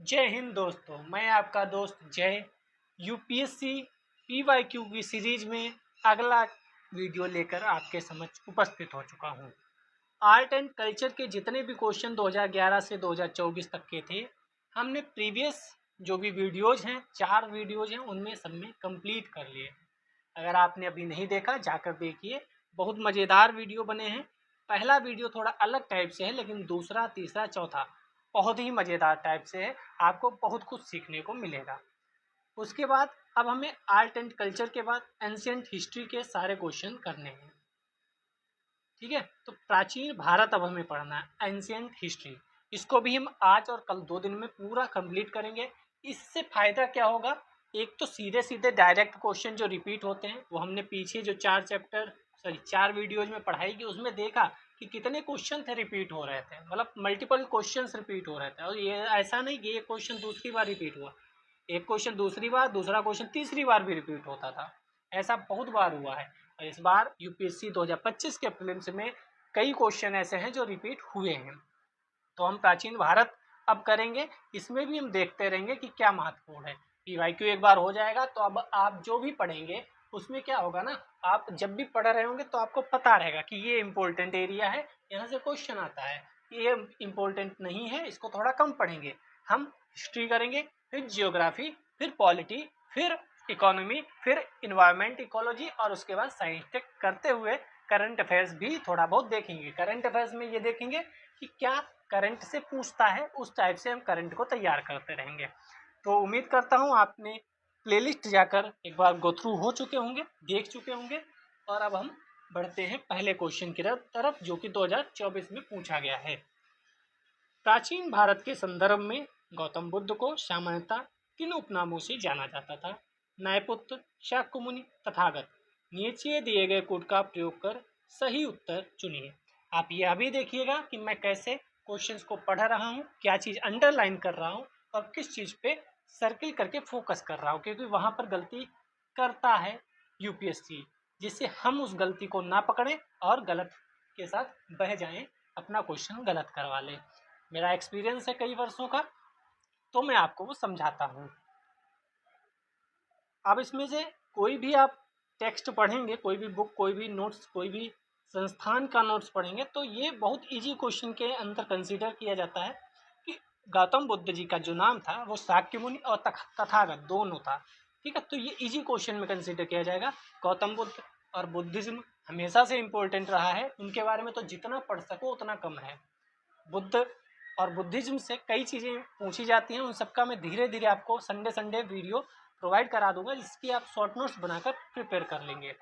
जय हिंद दोस्तों, मैं आपका दोस्त जय यूपीएससी पीवाईक्यू की सीरीज में अगला वीडियो लेकर आपके समक्ष उपस्थित हो चुका हूं। आर्ट एंड कल्चर के जितने भी क्वेश्चन 2011 से 2024 तक के थे, हमने प्रीवियस जो भी वीडियोज हैं, 4 वीडियोज हैं, उनमें सब में कंप्लीट कर लिए। अगर आपने अभी नहीं देखा जाकर देखिए, बहुत मज़ेदार वीडियो बने हैं। पहला वीडियो थोड़ा अलग टाइप से है, लेकिन दूसरा, तीसरा, चौथा बहुत ही मज़ेदार टाइप से है। आपको बहुत कुछ सीखने को मिलेगा। उसके बाद अब हमें आर्ट एंड कल्चर के बाद एंशियंट हिस्ट्री के सारे क्वेश्चन करने हैं। ठीक है, तो प्राचीन भारत अब हमें पढ़ना है, एंशियंट हिस्ट्री। इसको भी हम आज और कल 2 दिन में पूरा कंप्लीट करेंगे। इससे फ़ायदा क्या होगा? एक तो सीधे सीधे डायरेक्ट क्वेश्चन जो रिपीट होते हैं, वो हमने पीछे जो 4 वीडियोज में पढ़ाई की, उसमें देखा कि कितने क्वेश्चन थे रिपीट हो रहे थे, मतलब मल्टीपल क्वेश्चन रिपीट हो रहे थे। और ये ऐसा नहीं कि एक क्वेश्चन दूसरी बार रिपीट हुआ, एक क्वेश्चन दूसरी बार, दूसरा क्वेश्चन तीसरी बार भी रिपीट होता था। ऐसा बहुत बार हुआ है। और इस बार यूपीएससी 2025 के प्रीलिम्स में कई क्वेश्चन ऐसे हैं जो रिपीट हुए हैं। तो हम प्राचीन भारत अब करेंगे। इसमें भी हम देखते रहेंगे कि क्या महत्वपूर्ण है। पीवाईक्यू एक बार हो जाएगा तो अब आप जो भी पढ़ेंगे उसमें क्या होगा ना, आप जब भी पढ़ रहे होंगे तो आपको पता रहेगा कि ये इम्पोर्टेंट एरिया है, यहाँ से क्वेश्चन आता है। ये इम्पोर्टेंट नहीं है, इसको थोड़ा कम पढ़ेंगे। हम हिस्ट्री करेंगे, फिर जियोग्राफी, फिर पॉलिटी, फिर इकोनॉमी, फिर इन्वायरमेंट इकोलॉजी, और उसके बाद साइंस टेक करते हुए करंट अफेयर्स भी थोड़ा बहुत देखेंगे। करंट अफेयर्स में ये देखेंगे कि क्या करंट से पूछता है, उस टाइप से हम करंट को तैयार करते रहेंगे। तो उम्मीद करता हूँ आपने प्लेलिस्ट जाकर एक बार गो थ्रू हो चुके होंगे, देख चुके होंगे। और अब हम बढ़ते हैं पहले क्वेश्चन की तरफ, जो कि 2024 में पूछा गया है। प्राचीन भारत के संदर्भ में गौतम बुद्ध को सामान्यतः किन उपनामों से जाना जाता था? न्यायपुत्र, शाक्यमुनि, तथागत। नीचे दिए गए कोड का प्रयोग कर सही उत्तर चुनिए। आप यह भी देखिएगा कि मैं कैसे क्वेश्चंस को पढ़ रहा हूँ, क्या चीज़ अंडरलाइन कर रहा हूँ और किस चीज़ पे सर्किल करके फोकस कर रहा हूँ, क्योंकि वहाँ पर गलती करता है यूपीएससी, जिससे हम उस गलती को ना पकड़ें और गलत के साथ बह जाएं, अपना क्वेश्चन गलत करवा लें। मेरा एक्सपीरियंस है कई वर्षों का, तो मैं आपको वो समझाता हूँ। अब इसमें से कोई भी आप टेक्स्ट पढ़ेंगे, कोई भी बुक, कोई भी नोट्स, कोई भी संस्थान का नोट्स पढ़ेंगे, तो ये बहुत इजी क्वेश्चन के अंदर कंसीडर किया जाता है कि गौतम बुद्ध जी का जो नाम था वो शाक्यमुनि और तथागत दोनों था। ठीक है, तो ये इजी क्वेश्चन में कंसीडर किया जाएगा। गौतम बुद्ध और बुद्धिज्म हमेशा से इम्पोर्टेंट रहा है, उनके बारे में तो जितना पढ़ सको उतना कम है। बुद्ध और बुद्धिज्म से कई चीज़ें पूछी जाती हैं, उन सबका मैं धीरे धीरे आपको संडे वीडियो प्रोवाइड करा दूंगा, जिसकी आप शॉर्ट नोट्स बनाकर प्रिपेयर कर लेंगे।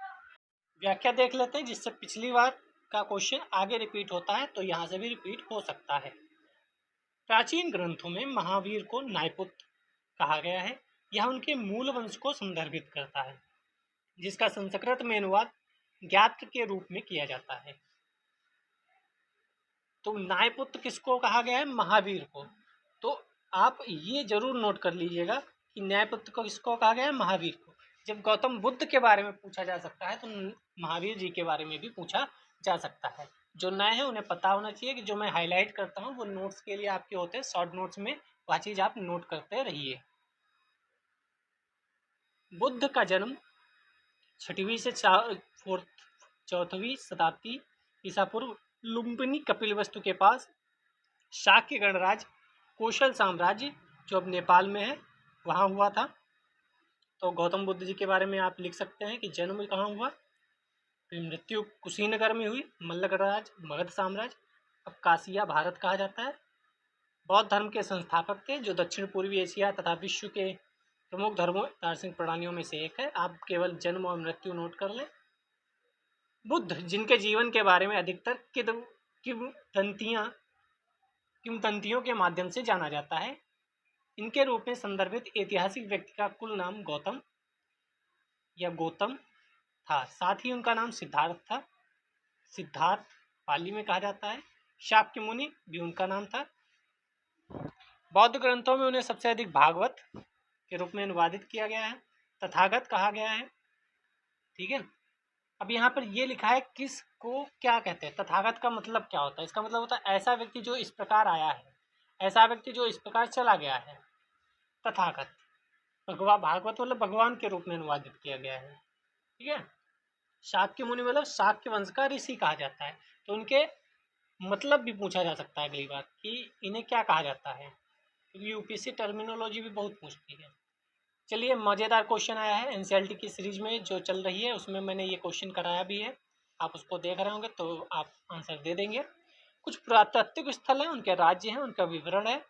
व्याख्या देख लेते हैं, जिससे पिछली बार का क्वेश्चन आगे रिपीट होता है तो यहाँ से भी रिपीट हो सकता है। प्राचीन ग्रंथों में महावीर को न्यायपुत्र कहा गया है। यह उनके मूल वंश को संदर्भित करता है, जिसका संस्कृत में अनुवाद ज्ञात के रूप में किया जाता है। तो न्यायपुत्र किसको कहा गया है? महावीर को। तो आप ये जरूर नोट कर लीजिएगा कि न्यायपुत्र को किसको कहा गया है? महावीर को। जब गौतम बुद्ध के बारे में पूछा जा सकता है तो महावीर जी के बारे में भी पूछा जा सकता है। जो नए हैं उन्हें पता होना चाहिए कि जो मैं हाईलाइट करता हूँ वो नोट्स के लिए आपके होते हैं, शॉर्ट नोट्स में वह चीज़ आप नोट करते रहिए। बुद्ध का जन्म 6वीं से 4वीं शताब्दी ईसा पूर्व लुम्बिनी कपिलवस्तु के पास शाक्य गणराज्य कौशल साम्राज्य, जो अब नेपाल में है, वहाँ हुआ था। तो गौतम बुद्ध जी के बारे में आप लिख सकते हैं कि जन्म कहाँ हुआ, फिर मृत्यु कुशीनगर में हुई, मल्ल गणराज्य, मगध साम्राज्य, अब काशिया भारत कहा जाता है। बौद्ध धर्म के संस्थापक थे, जो दक्षिण पूर्वी एशिया तथा विश्व के प्रमुख धर्मों दार्शनिक प्रणालियों में से एक है। आप केवल जन्म और मृत्यु नोट कर लें। बुद्ध, जिनके जीवन के बारे में अधिकतर किंवदंतियों के माध्यम से जाना जाता है, इनके रूप में संदर्भित ऐतिहासिक व्यक्ति का कुल नाम गौतम या गौतम था। साथ ही उनका नाम सिद्धार्थ था। सिद्धार्थ पाली में कहा जाता है। शाक्यमुनि भी उनका नाम था। बौद्ध ग्रंथों में उन्हें सबसे अधिक भागवत के रूप में अनुवादित किया गया है। तथागत कहा गया है। ठीक है, अब यहाँ पर ये लिखा है किसको क्या कहते हैं। तथागत का मतलब क्या होता है? इसका मतलब होता है ऐसा व्यक्ति जो इस प्रकार आया है, ऐसा व्यक्ति जो इस प्रकार चला गया है। तथागत। भागवत मतलब भगवान के रूप में अनुवादित किया गया है। ठीक है। शाक्य मुनि मतलब शाक्य वंश का ऋषि कहा जाता है। तो उनके मतलब भी पूछा जा सकता है अगली बार कि इन्हें क्या कहा जाता है, क्योंकि यूपीएससी टर्मिनोलॉजी भी बहुत पूछती है। चलिए, मज़ेदार क्वेश्चन आया है एनसीईआरटी की सीरीज में जो चल रही है, उसमें मैंने ये क्वेश्चन कराया भी है। आप उसको देख रहे होंगे तो आप आंसर दे देंगे। कुछ पुरातात्विक स्थल हैं, उनके राज्य हैं, उनका विवरण है।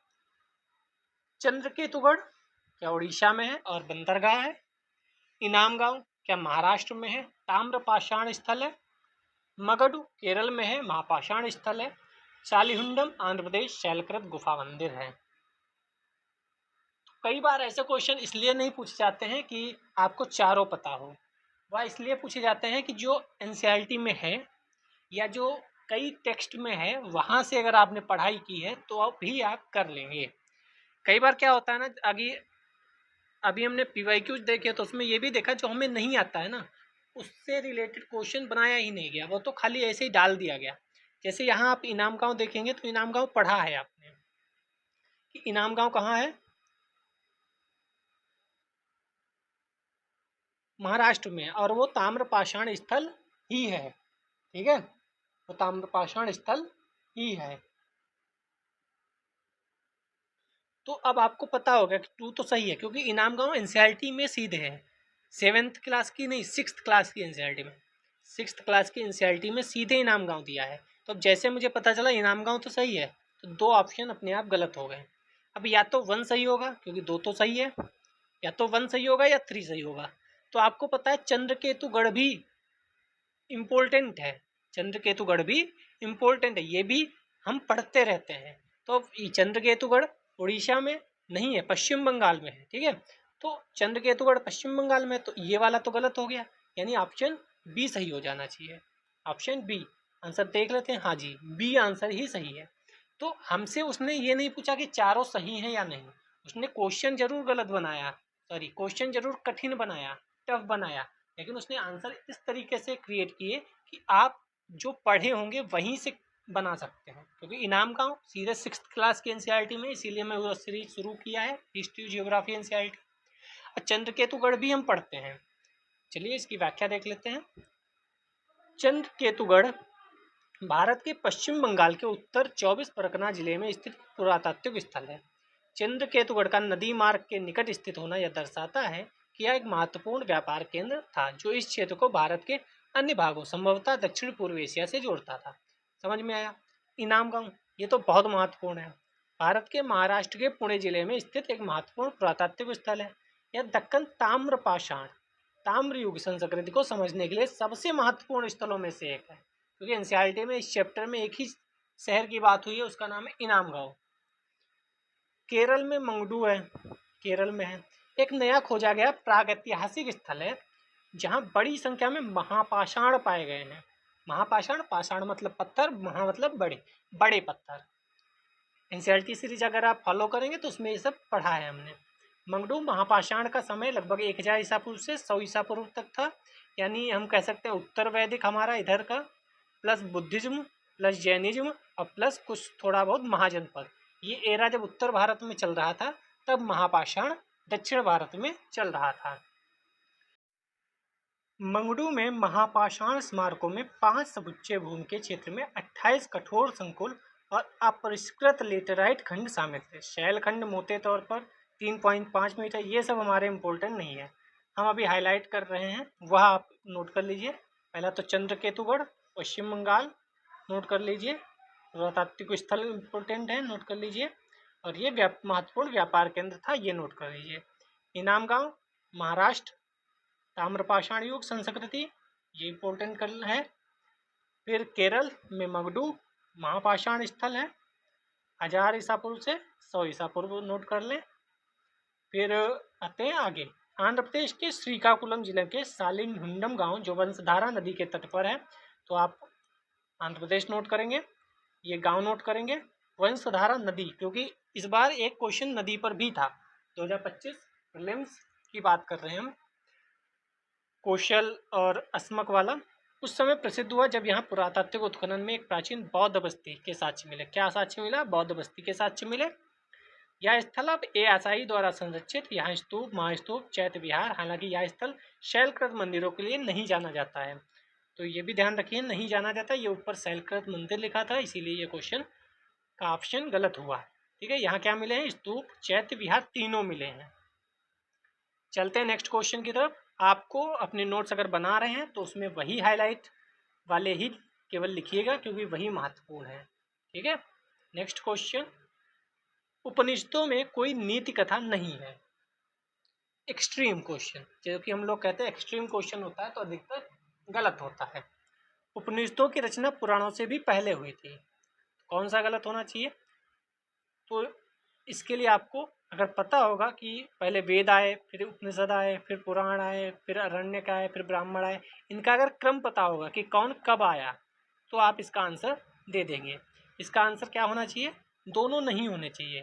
चंद्रकेतुगढ़ क्या उड़ीसा में है और बंदरगाह है। इनाम गांव क्या महाराष्ट्र में है, ताम्रपाषाण स्थल है। मगडु केरल में है, महापाषाण स्थल है। शालीहुंडम आंध्र प्रदेश, शैलकृत गुफा मंदिर है। कई बार ऐसे क्वेश्चन इसलिए नहीं पूछे जाते हैं कि आपको चारों पता हो, वह इसलिए पूछे जाते हैं कि जो एनसीईआरटी में है या जो कई टेक्स्ट में है वहाँ से अगर आपने पढ़ाई की है तो अब भी आप कर लेंगे। कई बार क्या होता है ना, अभी हमने पीवाईक्यूज देखे तो उसमें ये भी देखा जो हमें नहीं आता है ना, उससे रिलेटेड क्वेश्चन बनाया ही नहीं गया, वो तो खाली ऐसे ही डाल दिया गया। जैसे यहाँ आप इनाम गांव देखेंगे तो इनाम गांव पढ़ा है आपने कि इनाम गांव कहाँ है, महाराष्ट्र में, और वो ताम्रपाषाण स्थल ही है। ठीक है, वो ताम्रपाषाण स्थल ही है। तो अब आपको पता होगा कि टू तो सही है, क्योंकि इनाम गांव एनसीईआरटी में सीधे है। 7th क्लास की नहीं, 6th क्लास की एनसीईआरटी में, 6th क्लास की एनसीईआरटी में सीधे इनाम गांव दिया है। तो अब जैसे मुझे पता चला इनाम गांव तो सही है, तो 2 ऑप्शन अपने आप गलत हो गए। अब या तो 1 सही होगा क्योंकि 2 तो सही है, या तो 1 सही होगा या 3 सही होगा। तो आपको पता है चंद्रकेतुगढ़ भी इम्पोर्टेंट है, चंद्रकेतुगढ़ भी इम्पोर्टेंट है, ये भी हम पढ़ते रहते हैं। तो ये चंद्रकेतुगढ़ उड़ीसा में नहीं है, पश्चिम बंगाल में है। ठीक है, तो चंद्रकेतुगढ़ पश्चिम बंगाल में, तो ये वाला तो गलत हो गया, यानी ऑप्शन बी सही हो जाना चाहिए। ऑप्शन बी आंसर देख लेते हैं। हाँ जी, बी आंसर ही सही है। तो हमसे उसने ये नहीं पूछा कि चारों सही हैं या नहीं, उसने क्वेश्चन जरूर गलत बनाया, सॉरी क्वेश्चन जरूर कठिन बनाया, टफ बनाया, लेकिन उसने आंसर इस तरीके से क्रिएट किए कि आप जो पढ़े होंगे वहीं से बना सकते हैं। क्योंकि इनाम गांव सीधे 6th क्लास की एनसीईआरटी में, इसीलिए मैं वो सीरीज शुरू किया है, हिस्ट्री जियोग्राफी एनसीईआरटी। और चंद्रकेतुगढ़ भी हम पढ़ते हैं। चलिए इसकी व्याख्या देख लेते हैं। चंद्रकेतुगढ़ भारत के पश्चिम बंगाल के उत्तर 24 परगना जिले में स्थित पुरातात्विक स्थल है। चंद्रकेतुगढ़ का नदी मार्ग के निकट स्थित होना यह दर्शाता है कि यह एक महत्वपूर्ण व्यापार केंद्र था जो इस क्षेत्र को भारत के अन्य भागों, संभवतः दक्षिण पूर्व एशिया से जोड़ता था। समझ में आया। इनाम गांव ये तो बहुत महत्वपूर्ण है, भारत के महाराष्ट्र के पुणे जिले में स्थित एक महत्वपूर्ण पुरातात्विक स्थल है। यह दक्कन ताम्रपाषाण ताम्र युग संस्कृति को समझने के लिए सबसे महत्वपूर्ण स्थलों में से एक है। क्योंकि एनसीईआरटी में इस चैप्टर में एक ही शहर की बात हुई है, उसका नाम है इनाम गांव। केरल में मंगडू है, केरल में है। एक नया खोजा गया प्रागैतिहासिक स्थल है जहां बड़ी संख्या में महापाषाण पाए गए हैं। महापाषाण, पाषाण मतलब पत्थर, महा मतलब बड़े, बड़े पत्थर। एनसीईआरटी सीरीज अगर आप फॉलो करेंगे तो उसमें ये सब पढ़ा है हमने। मंगडू महापाषाण का समय लगभग 1000 ईसा पूर्व से 100 ईसा पूर्व तक था, यानी हम कह सकते हैं उत्तर वैदिक हमारा इधर का, प्लस बुद्धिज्म प्लस जैनिज्म और प्लस कुछ थोड़ा बहुत महाजनपद। ये एरा जब उत्तर भारत में चल रहा था तब महापाषाण दक्षिण भारत में चल रहा था। मंगडू में महापाषाण स्मारकों में 5 समुच्चय भूमि के क्षेत्र में 28 कठोर संकुल और अपरिष्कृत लेटेराइट खंड शामिल थे। शैल खंड मोटे तौर पर 3.5 मीटर, ये सब हमारे इम्पोर्टेंट नहीं है, हम अभी हाईलाइट कर रहे हैं, वह आप नोट कर लीजिए। पहला तो चंद्रकेतुगढ़ पश्चिम बंगाल नोट कर लीजिए, पुरातात्विक स्थल इम्पोर्टेंट है, नोट कर लीजिए। और ये महत्वपूर्ण व्यापार केंद्र था, ये नोट कर लीजिए। इनाम गांव महाराष्ट्र, ताम्रपाषाण युग संस्कृति, ये इम्पोर्टेंट कर है। फिर केरल में मगडू महापाषाण स्थल है, 1000 ईसा पूर्व से 100 ईसा पूर्व नोट कर लें। फिर आते हैं आगे, आंध्र प्रदेश के श्रीकाकुलम जिले के सालिहुंडम गांव जो वंशधारा नदी के तट पर है, तो आप आंध्र प्रदेश नोट करेंगे, ये गांव नोट करेंगे। वंशधारा नदी, क्योंकि इस बार एक क्वेश्चन नदी पर भी था, 2025 प्रीलिम्स की बात कर रहे हैं हम, कौशल और अस्मक वाला। उस समय प्रसिद्ध हुआ जब यहाँ पुरातात्विक उत्खनन में एक प्राचीन बौद्ध बस्ती के साक्ष्य मिले। क्या साक्ष्य मिला? बौद्ध बस्ती के साक्ष्य मिले। यह स्थल अब एएसआई द्वारा संरक्षित यहाँ स्तूप, महास्तूप, चैत्य विहार, हालांकि यह स्थल शैलकृत मंदिरों के लिए नहीं जाना जाता है। तो ये भी ध्यान रखिए, नहीं जाना जाता, ये ऊपर शैलकृत मंदिर लिखा था, इसीलिए ये क्वेश्चन का ऑप्शन गलत हुआ है। ठीक है, यहाँ क्या मिले हैं, स्तूप, चैत्य विहार तीनों मिले हैं। चलते हैं नेक्स्ट क्वेश्चन की तरफ। आपको अपने नोट्स अगर बना रहे हैं तो उसमें वही हाईलाइट वाले ही केवल लिखिएगा, क्योंकि वही महत्वपूर्ण है। ठीक है, नेक्स्ट क्वेश्चन, उपनिषदों में कोई नीति कथा नहीं है। एक्सट्रीम क्वेश्चन, जो कि हम लोग कहते हैं एक्सट्रीम क्वेश्चन होता है तो अधिकतर गलत होता है। उपनिषदों की रचना पुराणों से भी पहले हुई थी, कौन सा गलत होना चाहिए? तो इसके लिए आपको अगर पता होगा कि पहले वेद आए, फिर उपनिषद आए, फिर पुराण आए, फिर अरण्यक आए, फिर ब्राह्मण आए, इनका अगर क्रम पता होगा कि कौन कब आया, तो आप इसका आंसर दे देंगे। इसका आंसर क्या होना चाहिए? दोनों नहीं होने चाहिए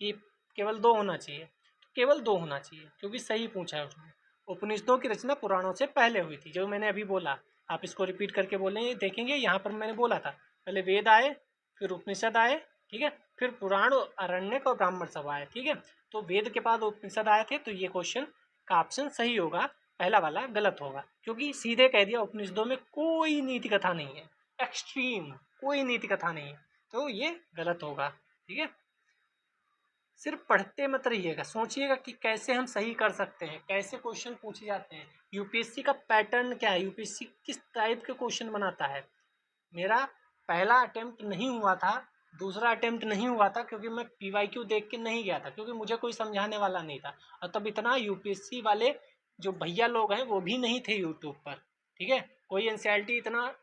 कि केवल दो होना चाहिए, तो केवल दो होना चाहिए, क्योंकि सही पूछा है उसने। उपनिषदों की रचना पुराणों से पहले हुई थी, जो मैंने अभी बोला, आप इसको रिपीट करके बोलेंगे, देखेंगे यहाँ पर मैंने बोला था पहले वेद आए, फिर उपनिषद आए, ठीक है, फिर पुराण, अरण्यक और ब्राह्मण सब आए। ठीक है, तो वेद के बाद उपनिषद आए थे, तो ये क्वेश्चन का ऑप्शन सही होगा, पहला वाला गलत होगा, क्योंकि सीधे कह दिया उपनिषदों में कोई नीति कथा नहीं है, एक्सट्रीम कोई नीति कथा नहीं है, तो ये गलत होगा। ठीक है, सिर्फ पढ़ते मत रहिएगा, सोचिएगा कि कैसे हम सही कर सकते हैं, कैसे क्वेश्चन पूछे जाते हैं, यूपीएससी का पैटर्न क्या है, यूपीएससी किस टाइप के क्वेश्चन बनाता है। मेरा पहला अटेम्प्ट नहीं हुआ था, दूसरा अटेम्प्ट नहीं हुआ था, क्योंकि मैं पीवाईक्यू देख के नहीं गया था, क्योंकि मुझे कोई समझाने वाला नहीं था, और तब इतना यूपीएससी वाले जो भैया लोग हैं वो भी नहीं थे यूट्यूब पर। ठीक है, कोई एनसीईआरटी इतना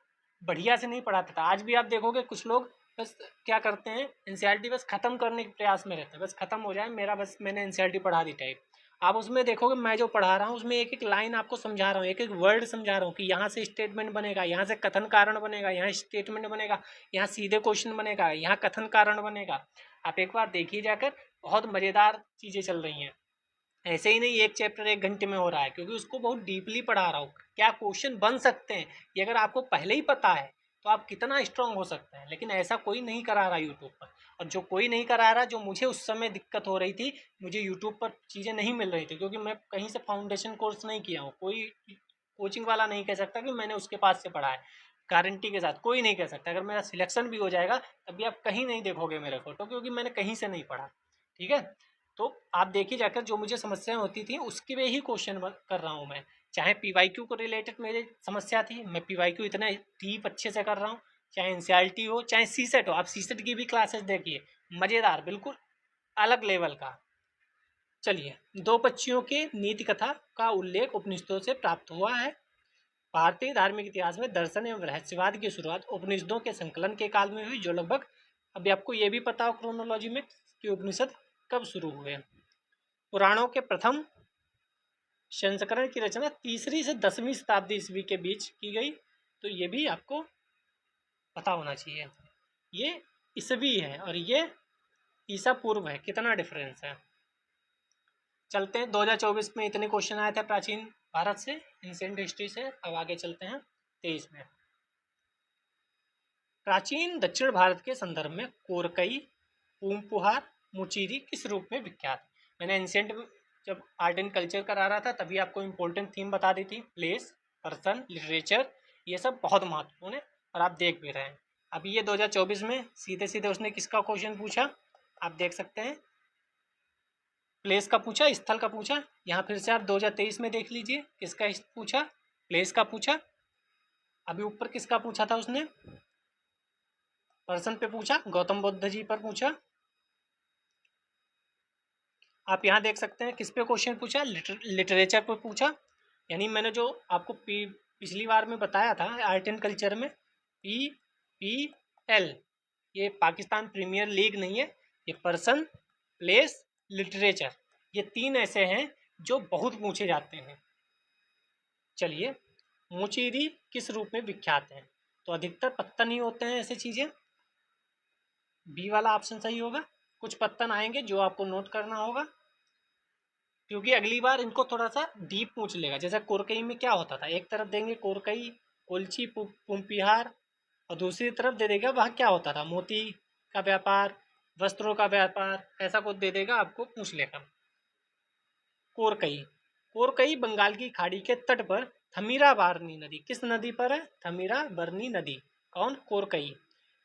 बढ़िया से नहीं पढ़ाता था। आज भी आप देखोगे कुछ लोग बस क्या करते हैं, एनसीईआरटी बस खत्म करने के प्रयास में रहते हैं, बस खत्म हो जाए मेरा, बस मैंने एनसीईआरटी पढ़ा दी टाइप। आप उसमें देखोगे मैं जो पढ़ा रहा हूँ उसमें एक एक लाइन आपको समझा रहा हूँ, एक एक वर्ड समझा रहा हूँ कि यहाँ से स्टेटमेंट बनेगा, यहाँ से कथन कारण बनेगा, यहाँ स्टेटमेंट बनेगा, यहाँ सीधे क्वेश्चन बनेगा, यहाँ कथन कारण बनेगा। आप एक बार देखिए जाकर, बहुत मज़ेदार चीज़ें चल रही हैं। ऐसे ही नहीं एक चैप्टर 1 घंटे में हो रहा है, क्योंकि उसको बहुत डीपली पढ़ा रहा हूँ, क्या क्वेश्चन बन सकते हैं ये अगर आपको पहले ही पता है तो आप कितना स्ट्रांग हो सकते हैं। लेकिन ऐसा कोई नहीं करा रहा यूट्यूब पर, और जो कोई नहीं करा रहा, जो मुझे उस समय दिक्कत हो रही थी, मुझे यूट्यूब पर चीज़ें नहीं मिल रही थी, क्योंकि मैं कहीं से फाउंडेशन कोर्स नहीं किया हूँ, कोई कोचिंग वाला नहीं कह सकता कि मैंने उसके पास से पढ़ा है, गारंटी के साथ कोई नहीं कह सकता। अगर मेरा सिलेक्शन भी हो जाएगा तब भी आप कहीं नहीं देखोगे मेरे फोटो, क्योंकि मैंने कहीं से नहीं पढ़ा। ठीक है, तो आप देखिए जाकर, जो मुझे समस्याएं होती थी उसके वे ही क्वेश्चन कर रहा हूँ मैं। चाहे पीवाईक्यू को रिलेटेड मेरी समस्या थी, मैं पीवाईक्यू इतना डीप अच्छे से कर रहा हूँ, चाहे एनसीईआरटी हो, चाहे सीसेट हो। आप सीसेट की भी क्लासेस देखिए, मज़ेदार, बिल्कुल अलग लेवल का। चलिए, दो पक्षियों के नीति कथा का उल्लेख उपनिषदों से प्राप्त हुआ है। भारतीय धार्मिक इतिहास में दर्शन एवं रहस्यवाद की शुरुआत उपनिषदों के संकलन के काल में हुई, जो लगभग, अभी आपको ये भी पता हो क्रोनोलॉजी में कि उपनिषद कब शुरू हुए। पुराणों के प्रथम संस्करण की रचना 3री से 10वीं शताब्दी ईस्वी के बीच की गई, तो ये भी आपको पता होना चाहिए। ये ईस्वी है और ये ईसा पूर्व है, कितना डिफरेंस है। चलते हैं, 2024 में इतने क्वेश्चन आए थे प्राचीन भारत से, एंशिएंट हिस्ट्री से। अब आगे चलते हैं 23 में। प्राचीन दक्षिण भारत के संदर्भ में कोरकई, पूमपुहार, मुचीरी किस रूप में विख्यात? मैंने एंशिएंट जब आर्ट एंड कल्चर करा रहा था तभी आपको इम्पोर्टेंट थीम बता दी थी, प्लेस, पर्सन, लिटरेचर, ये सब बहुत महत्वपूर्ण है और आप देख भी रहे हैं। अभी ये 2024 में सीधे सीधे उसने किसका क्वेश्चन पूछा, आप देख सकते हैं, प्लेस का पूछा, स्थल का पूछा। यहाँ फिर से आप 2023 में देख लीजिए किसका पूछा, प्लेस का पूछा। अभी ऊपर किसका पूछा था उसने, पर्सन पे पूछा, गौतम बुद्ध जी पर पूछा। आप यहाँ देख सकते हैं किस पे क्वेश्चन पूछा, लिटरेचर पर पूछा। यानी मैंने जो आपको पिछली बार में बताया था आर्ट एंड कल्चर में, PPL, ये पाकिस्तान प्रीमियर लीग नहीं है, ये पर्सन, प्लेस, लिटरेचर, ये 3 ऐसे हैं जो बहुत पूछे जाते हैं। चलिए, मुचीरी किस रूप में विख्यात है? तो अधिकतर पत्तन ही होते हैं ऐसे चीज़ें, बी वाला ऑप्शन सही होगा। कुछ पत्तन आएंगे जो आपको नोट करना होगा, क्योंकि अगली बार इनको थोड़ा सा डीप पूछ लेगा। जैसे कोरकई में क्या होता था, एक तरफ देंगे कोरकई, कोलची, पुम्पिहार, और दूसरी तरफ दे देगा वहाँ क्या होता था, मोती का व्यापार, वस्त्रों का व्यापार, ऐसा कुछ दे देगा आपको पूछ लेगा। कोरकई, कोरकई बंगाल की खाड़ी के तट पर थमीराबरानी नदी, किस नदी पर है? थमीराबरानी नदी। कौन? कोरकई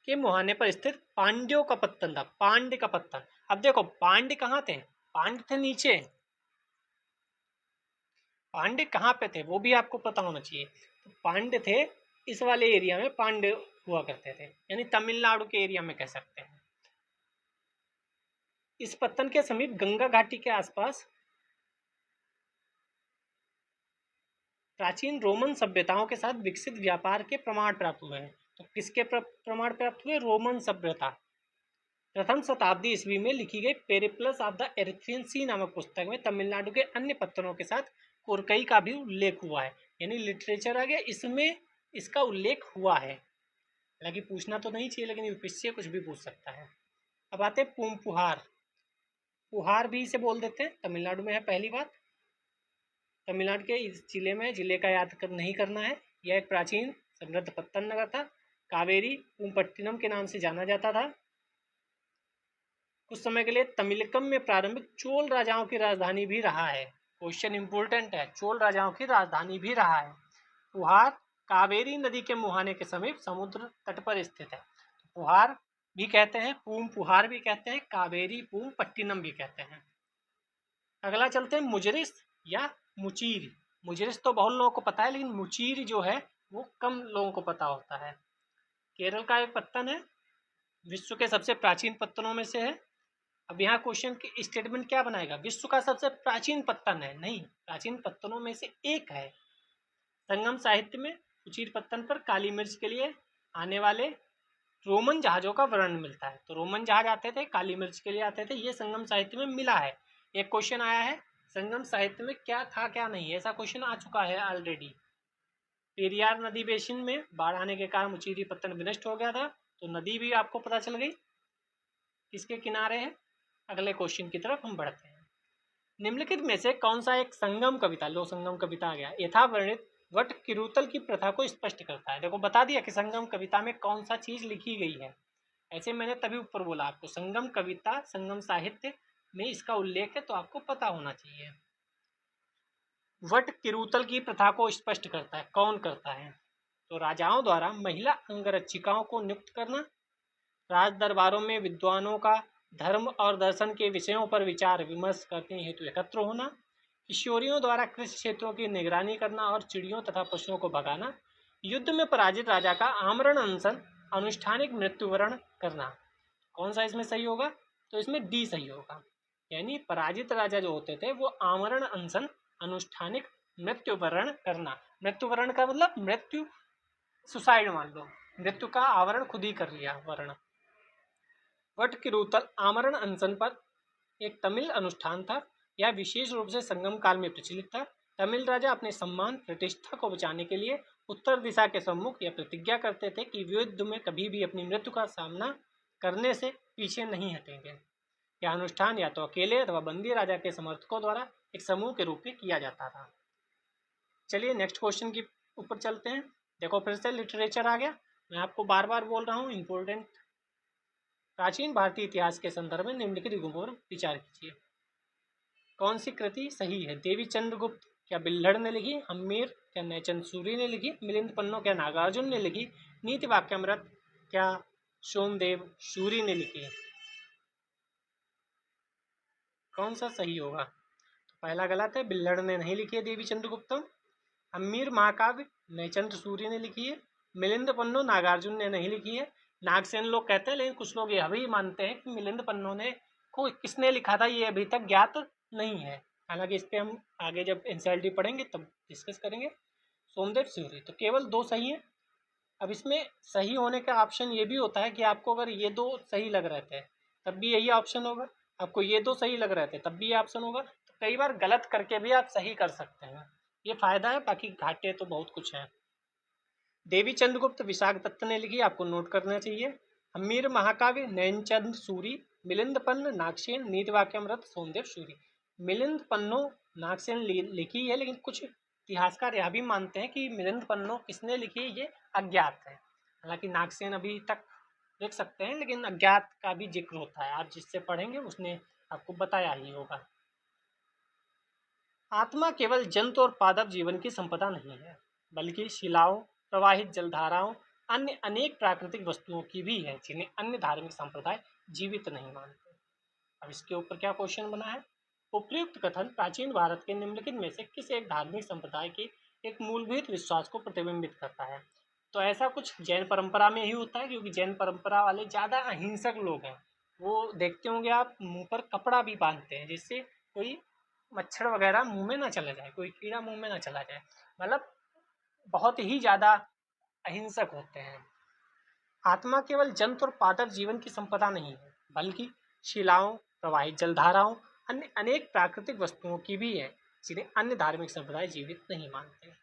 के मुहाने पर स्थित पांड्यों का पत्तन था। पांड्य का पत्तन। अब देखो पांड्य कहाँ थे? पांड्य थे नीचे। पांड्य कहाँ पे थे वो भी आपको पता होना चाहिए। तो पांड्य थे इस वाले एरिया में, पांड्य हुआ करते थे, यानी तमिलनाडु के एरिया में कह सकते हैं। इस पत्तन के समीप गंगा घाटी के आसपास प्राचीन रोमन सभ्यताओं के साथ विकसित व्यापार के प्रमाण प्राप्त हुए हैं। तो किसके प्रमाण प्राप्त हुए? रोमन सभ्यता। प्रथम शताब्दी ईस्वी में लिखी गई पेरिप्लस ऑफ द एरिथ्रियन सी नामक पुस्तक में तमिलनाडु के अन्य पत्तनों के साथ कोरकई का भी उल्लेख हुआ है। यानी लिटरेचर आ गया, इसमें इसका उल्लेख हुआ है। हालांकि पूछना तो नहीं चाहिए, लेकिन यूपीएससी कुछ भी पूछ सकता है। अब आते हैं पूमपुहार। पुहार भी इसे बोल देते हैं, तमिलनाडु में है। पहली बात, तमिलनाडु के इस जिले में, जिले का याद नहीं करना है। यह एक प्राचीन समृद्ध पत्तन नगर था। कावेरी पूमपट्टिनम के नाम से जाना जाता था। कुछ समय के लिए तमिलकम में प्रारंभिक चोल राजाओं की राजधानी भी रहा है। क्वेश्चन इंपोर्टेंट है, चोल राजाओं की राजधानी भी रहा है। पुहार कावेरी नदी के मुहाने के समीप समुद्र तट पर स्थित है। पुहार भी कहते हैं, पूम पुहार भी कहते हैं, कावेरी पूम पट्टिनम भी कहते हैं। अगला चलते हैं मुजरिस या मुचीर। मुजरिस तो बहुत लोगों को पता है, लेकिन मुचीर जो है वो कम लोगों को पता होता है। केरल का एक पत्तन है, विश्व के सबसे प्राचीन पत्तनों में से है। अब यहाँ क्वेश्चन की स्टेटमेंट क्या बनाएगा? विश्व का सबसे प्राचीन पत्तन है? नहीं, प्राचीन पत्तनों में से एक है। संगम साहित्य में उचीर पत्तन पर काली मिर्च के लिए आने वाले रोमन जहाजों का वर्णन मिलता है। तो रोमन जहाज आते थे, काली मिर्च के लिए आते थे, ये संगम साहित्य में मिला है। एक क्वेश्चन आया है, संगम साहित्य में क्या था क्या नहीं, ऐसा क्वेश्चन आ चुका है ऑलरेडी। पेरियार नदी बेसिन में बाढ़ आने के कारण उचीरी पत्तन विनष्ट हो गया था। तो नदी भी आपको पता चल गई किसके किनारे है। अगले क्वेश्चन की तरफ हम बढ़ते हैं। निम्नलिखित में से कौन सा एक संगम कविता, लो संगम कविता आ गया, यथा वर्णित वट किरुतल की प्रथा को स्पष्ट करता है? देखो बता दिया कि संगम कविता में कौन सा चीज लिखी गई है। ऐसे मैंने तभी ऊपर बोला आपको, संगम कविता, संगम साहित्य में इसका उल्लेख है, तो आपको पता होना चाहिए। वट किरुतल की प्रथा को स्पष्ट करता है, कौन करता है? तो राजाओं द्वारा महिला अंगरक्षिकाओं को नियुक्त करना, राज दरबारों में विद्वानों का धर्म और दर्शन के विषयों पर विचार विमर्श करने हेतु एकत्र होना, किशोरियों द्वारा कृषि क्षेत्रों की निगरानी करना और चिड़ियों तथा पशुओं को भगाना, युद्ध में पराजित राजा का आमरण अनशन अनुष्ठानिक मृत्युवरण करना। कौन सा इसमें सही होगा? तो इसमें डी सही होगा। यानी पराजित राजा जो होते थे वो आमरण अनशन अनुष्ठानिक मृत्युवरण करना। मृत्युवरण का मतलब मृत्यु, सुसाइड मान लो, मृत्यु का आवरण खुद ही कर लिया, वर्ण। वट किरुतल आमरण अनशन पर एक तमिल अनुष्ठान था। यह विशेष रूप से संगम काल में प्रचलित था। तमिल राजा अपने सम्मान प्रतिष्ठा को बचाने के लिए उत्तर दिशा के सम्मुख यह प्रतिज्ञा करते थे कि वे युद्ध में कभी भी अपनी मृत्यु का सामना करने से पीछे नहीं हटेंगे। यह अनुष्ठान या तो अकेले अथवा बंदी राजा के समर्थकों द्वारा एक समूह के रूप में किया जाता था। चलिए नेक्स्ट क्वेश्चन की ऊपर चलते हैं। देखो फिर से लिटरेचर आ गया, मैं आपको बार बार बोल रहा हूँ इंपॉर्टेंट। प्राचीन भारतीय इतिहास के संदर्भ में निम्नलिखित युगों पर विचार कीजिए। कौन सी कृति सही है? देवी चंद्रगुप्त क्या बिल्हड़ ने लिखी? हम्मीर क्या नैचंद सूरी ने लिखी? मिलिंद पन्नो क्या नागार्जुन ने लिखी? नीति वाक्यामृत क्या सोमदेव सूरी ने लिखी? कौन सा सही होगा? तो पहला गलत है, बिल्हड़ ने नहीं लिखी है देवी चंद्रगुप्तम। हम्मीर महाकाव्य नैचंद सूरी ने लिखी है। मिलिंद पन्नो नागार्जुन ने नहीं लिखी है। नागसेन लोग कहते हैं, लेकिन कुछ लोग यह भी मानते हैं कि मिलिंद पन्नो ने को किसने लिखा था ये अभी तक ज्ञात नहीं है। हालांकि इस पर हम आगे जब एनसीईआरटी पढ़ेंगे तब डिस्कस करेंगे। सोमदेव सूरी, तो केवल दो सही है। अब इसमें सही होने का ऑप्शन ये भी होता है कि आपको अगर ये दो सही लग रहे थे तब भी यही ऑप्शन होगा, आपको ये दो सही लग रहे थे तब भी ये ऑप्शन होगा। तो कई बार गलत करके भी आप सही कर सकते हैं, ये फायदा है, बाकी घाटे तो बहुत कुछ है। देवी चंद्रगुप्त विशाख दत्त ने लिखी, आपको नोट करना चाहिए। हम्मीर महाकाव्य नैनचंद सूरी, मिलिंद पन्न नागसेन, नीति वाक्यामृत सोमदेव सूरी। मिलिंद पन्नो नागसेन लिखी है, लेकिन कुछ इतिहासकार यह भी मानते हैं कि मिलिंद पन्नो किसने लिखी है ये अज्ञात है। हालांकि नागसेन अभी तक देख सकते हैं, लेकिन अज्ञात का भी जिक्र होता है। आप जिससे पढ़ेंगे उसने आपको बताया ही होगा। आत्मा केवल जंतु और पादप जीवन की संपदा नहीं है, बल्कि शिलाओं, प्रवाहित जलधाराओं, अन्य अनेक प्राकृतिक वस्तुओं की भी है, जिन्हें अन्य धार्मिक संप्रदाय जीवित नहीं मानते। अब इसके ऊपर क्या क्वेश्चन बना है? उपयुक्त कथन प्राचीन भारत के निम्नलिखित में से किस एक धार्मिक संप्रदाय के एक मूलभूत विश्वास को प्रतिबिंबित करता है? तो ऐसा कुछ जैन परंपरा में ही होता है, क्योंकि जैन परंपरा वाले ज़्यादा अहिंसक लोग हैं। वो देखते होंगे आप, मुंह पर कपड़ा भी बांधते हैं, जिससे कोई मच्छर वगैरह मुंह में ना चला जाए, कोई कीड़ा मुंह में ना चला जाए। मतलब बहुत ही ज़्यादा अहिंसक होते हैं। आत्मा केवल जंतु और पादप जीवन की संपदा नहीं है, बल्कि शिलाओं, प्रवाहित जलधाराओं, अन्य अनेक प्राकृतिक वस्तुओं की भी है, जिन्हें अन्य धार्मिक संप्रदाय जीवित नहीं मानते।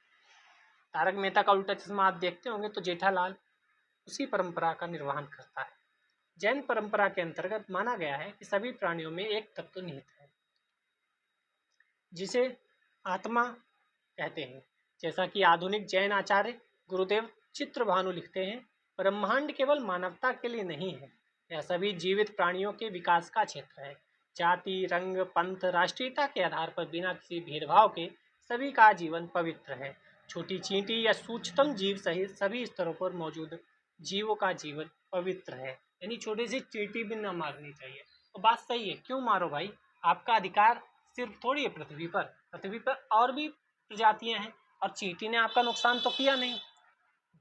तारक मेहता का उल्टा चश्मा आप देखते होंगे तो जेठालाल उसी परंपरा का निर्वहन करता है। जैन परंपरा के अंतर्गत माना गया है कि सभी प्राणियों में एक तत्व निहित है, जिसे आत्मा कहते हैं। जैसा कि आधुनिक जैन आचार्य गुरुदेव चित्रभानु लिखते हैं, ब्रह्मांड केवल मानवता के लिए नहीं है, यह सभी जीवित प्राणियों के विकास का क्षेत्र है। जाति, रंग, पंथ, राष्ट्रीयता के आधार पर बिना किसी भेदभाव के सभी का जीवन पवित्र है। छोटी चींटी या सूक्ष्मतम जीव सहित सभी स्तरों पर मौजूद जीवों का जीवन पवित्र है। यानी छोटी सी चींटी भी ना मारनी चाहिए। तो बात सही है, क्यों मारो भाई? आपका अधिकार सिर्फ थोड़ी है पृथ्वी पर और भी प्रजातियां हैं, और चींटी ने आपका नुकसान तो किया नहीं।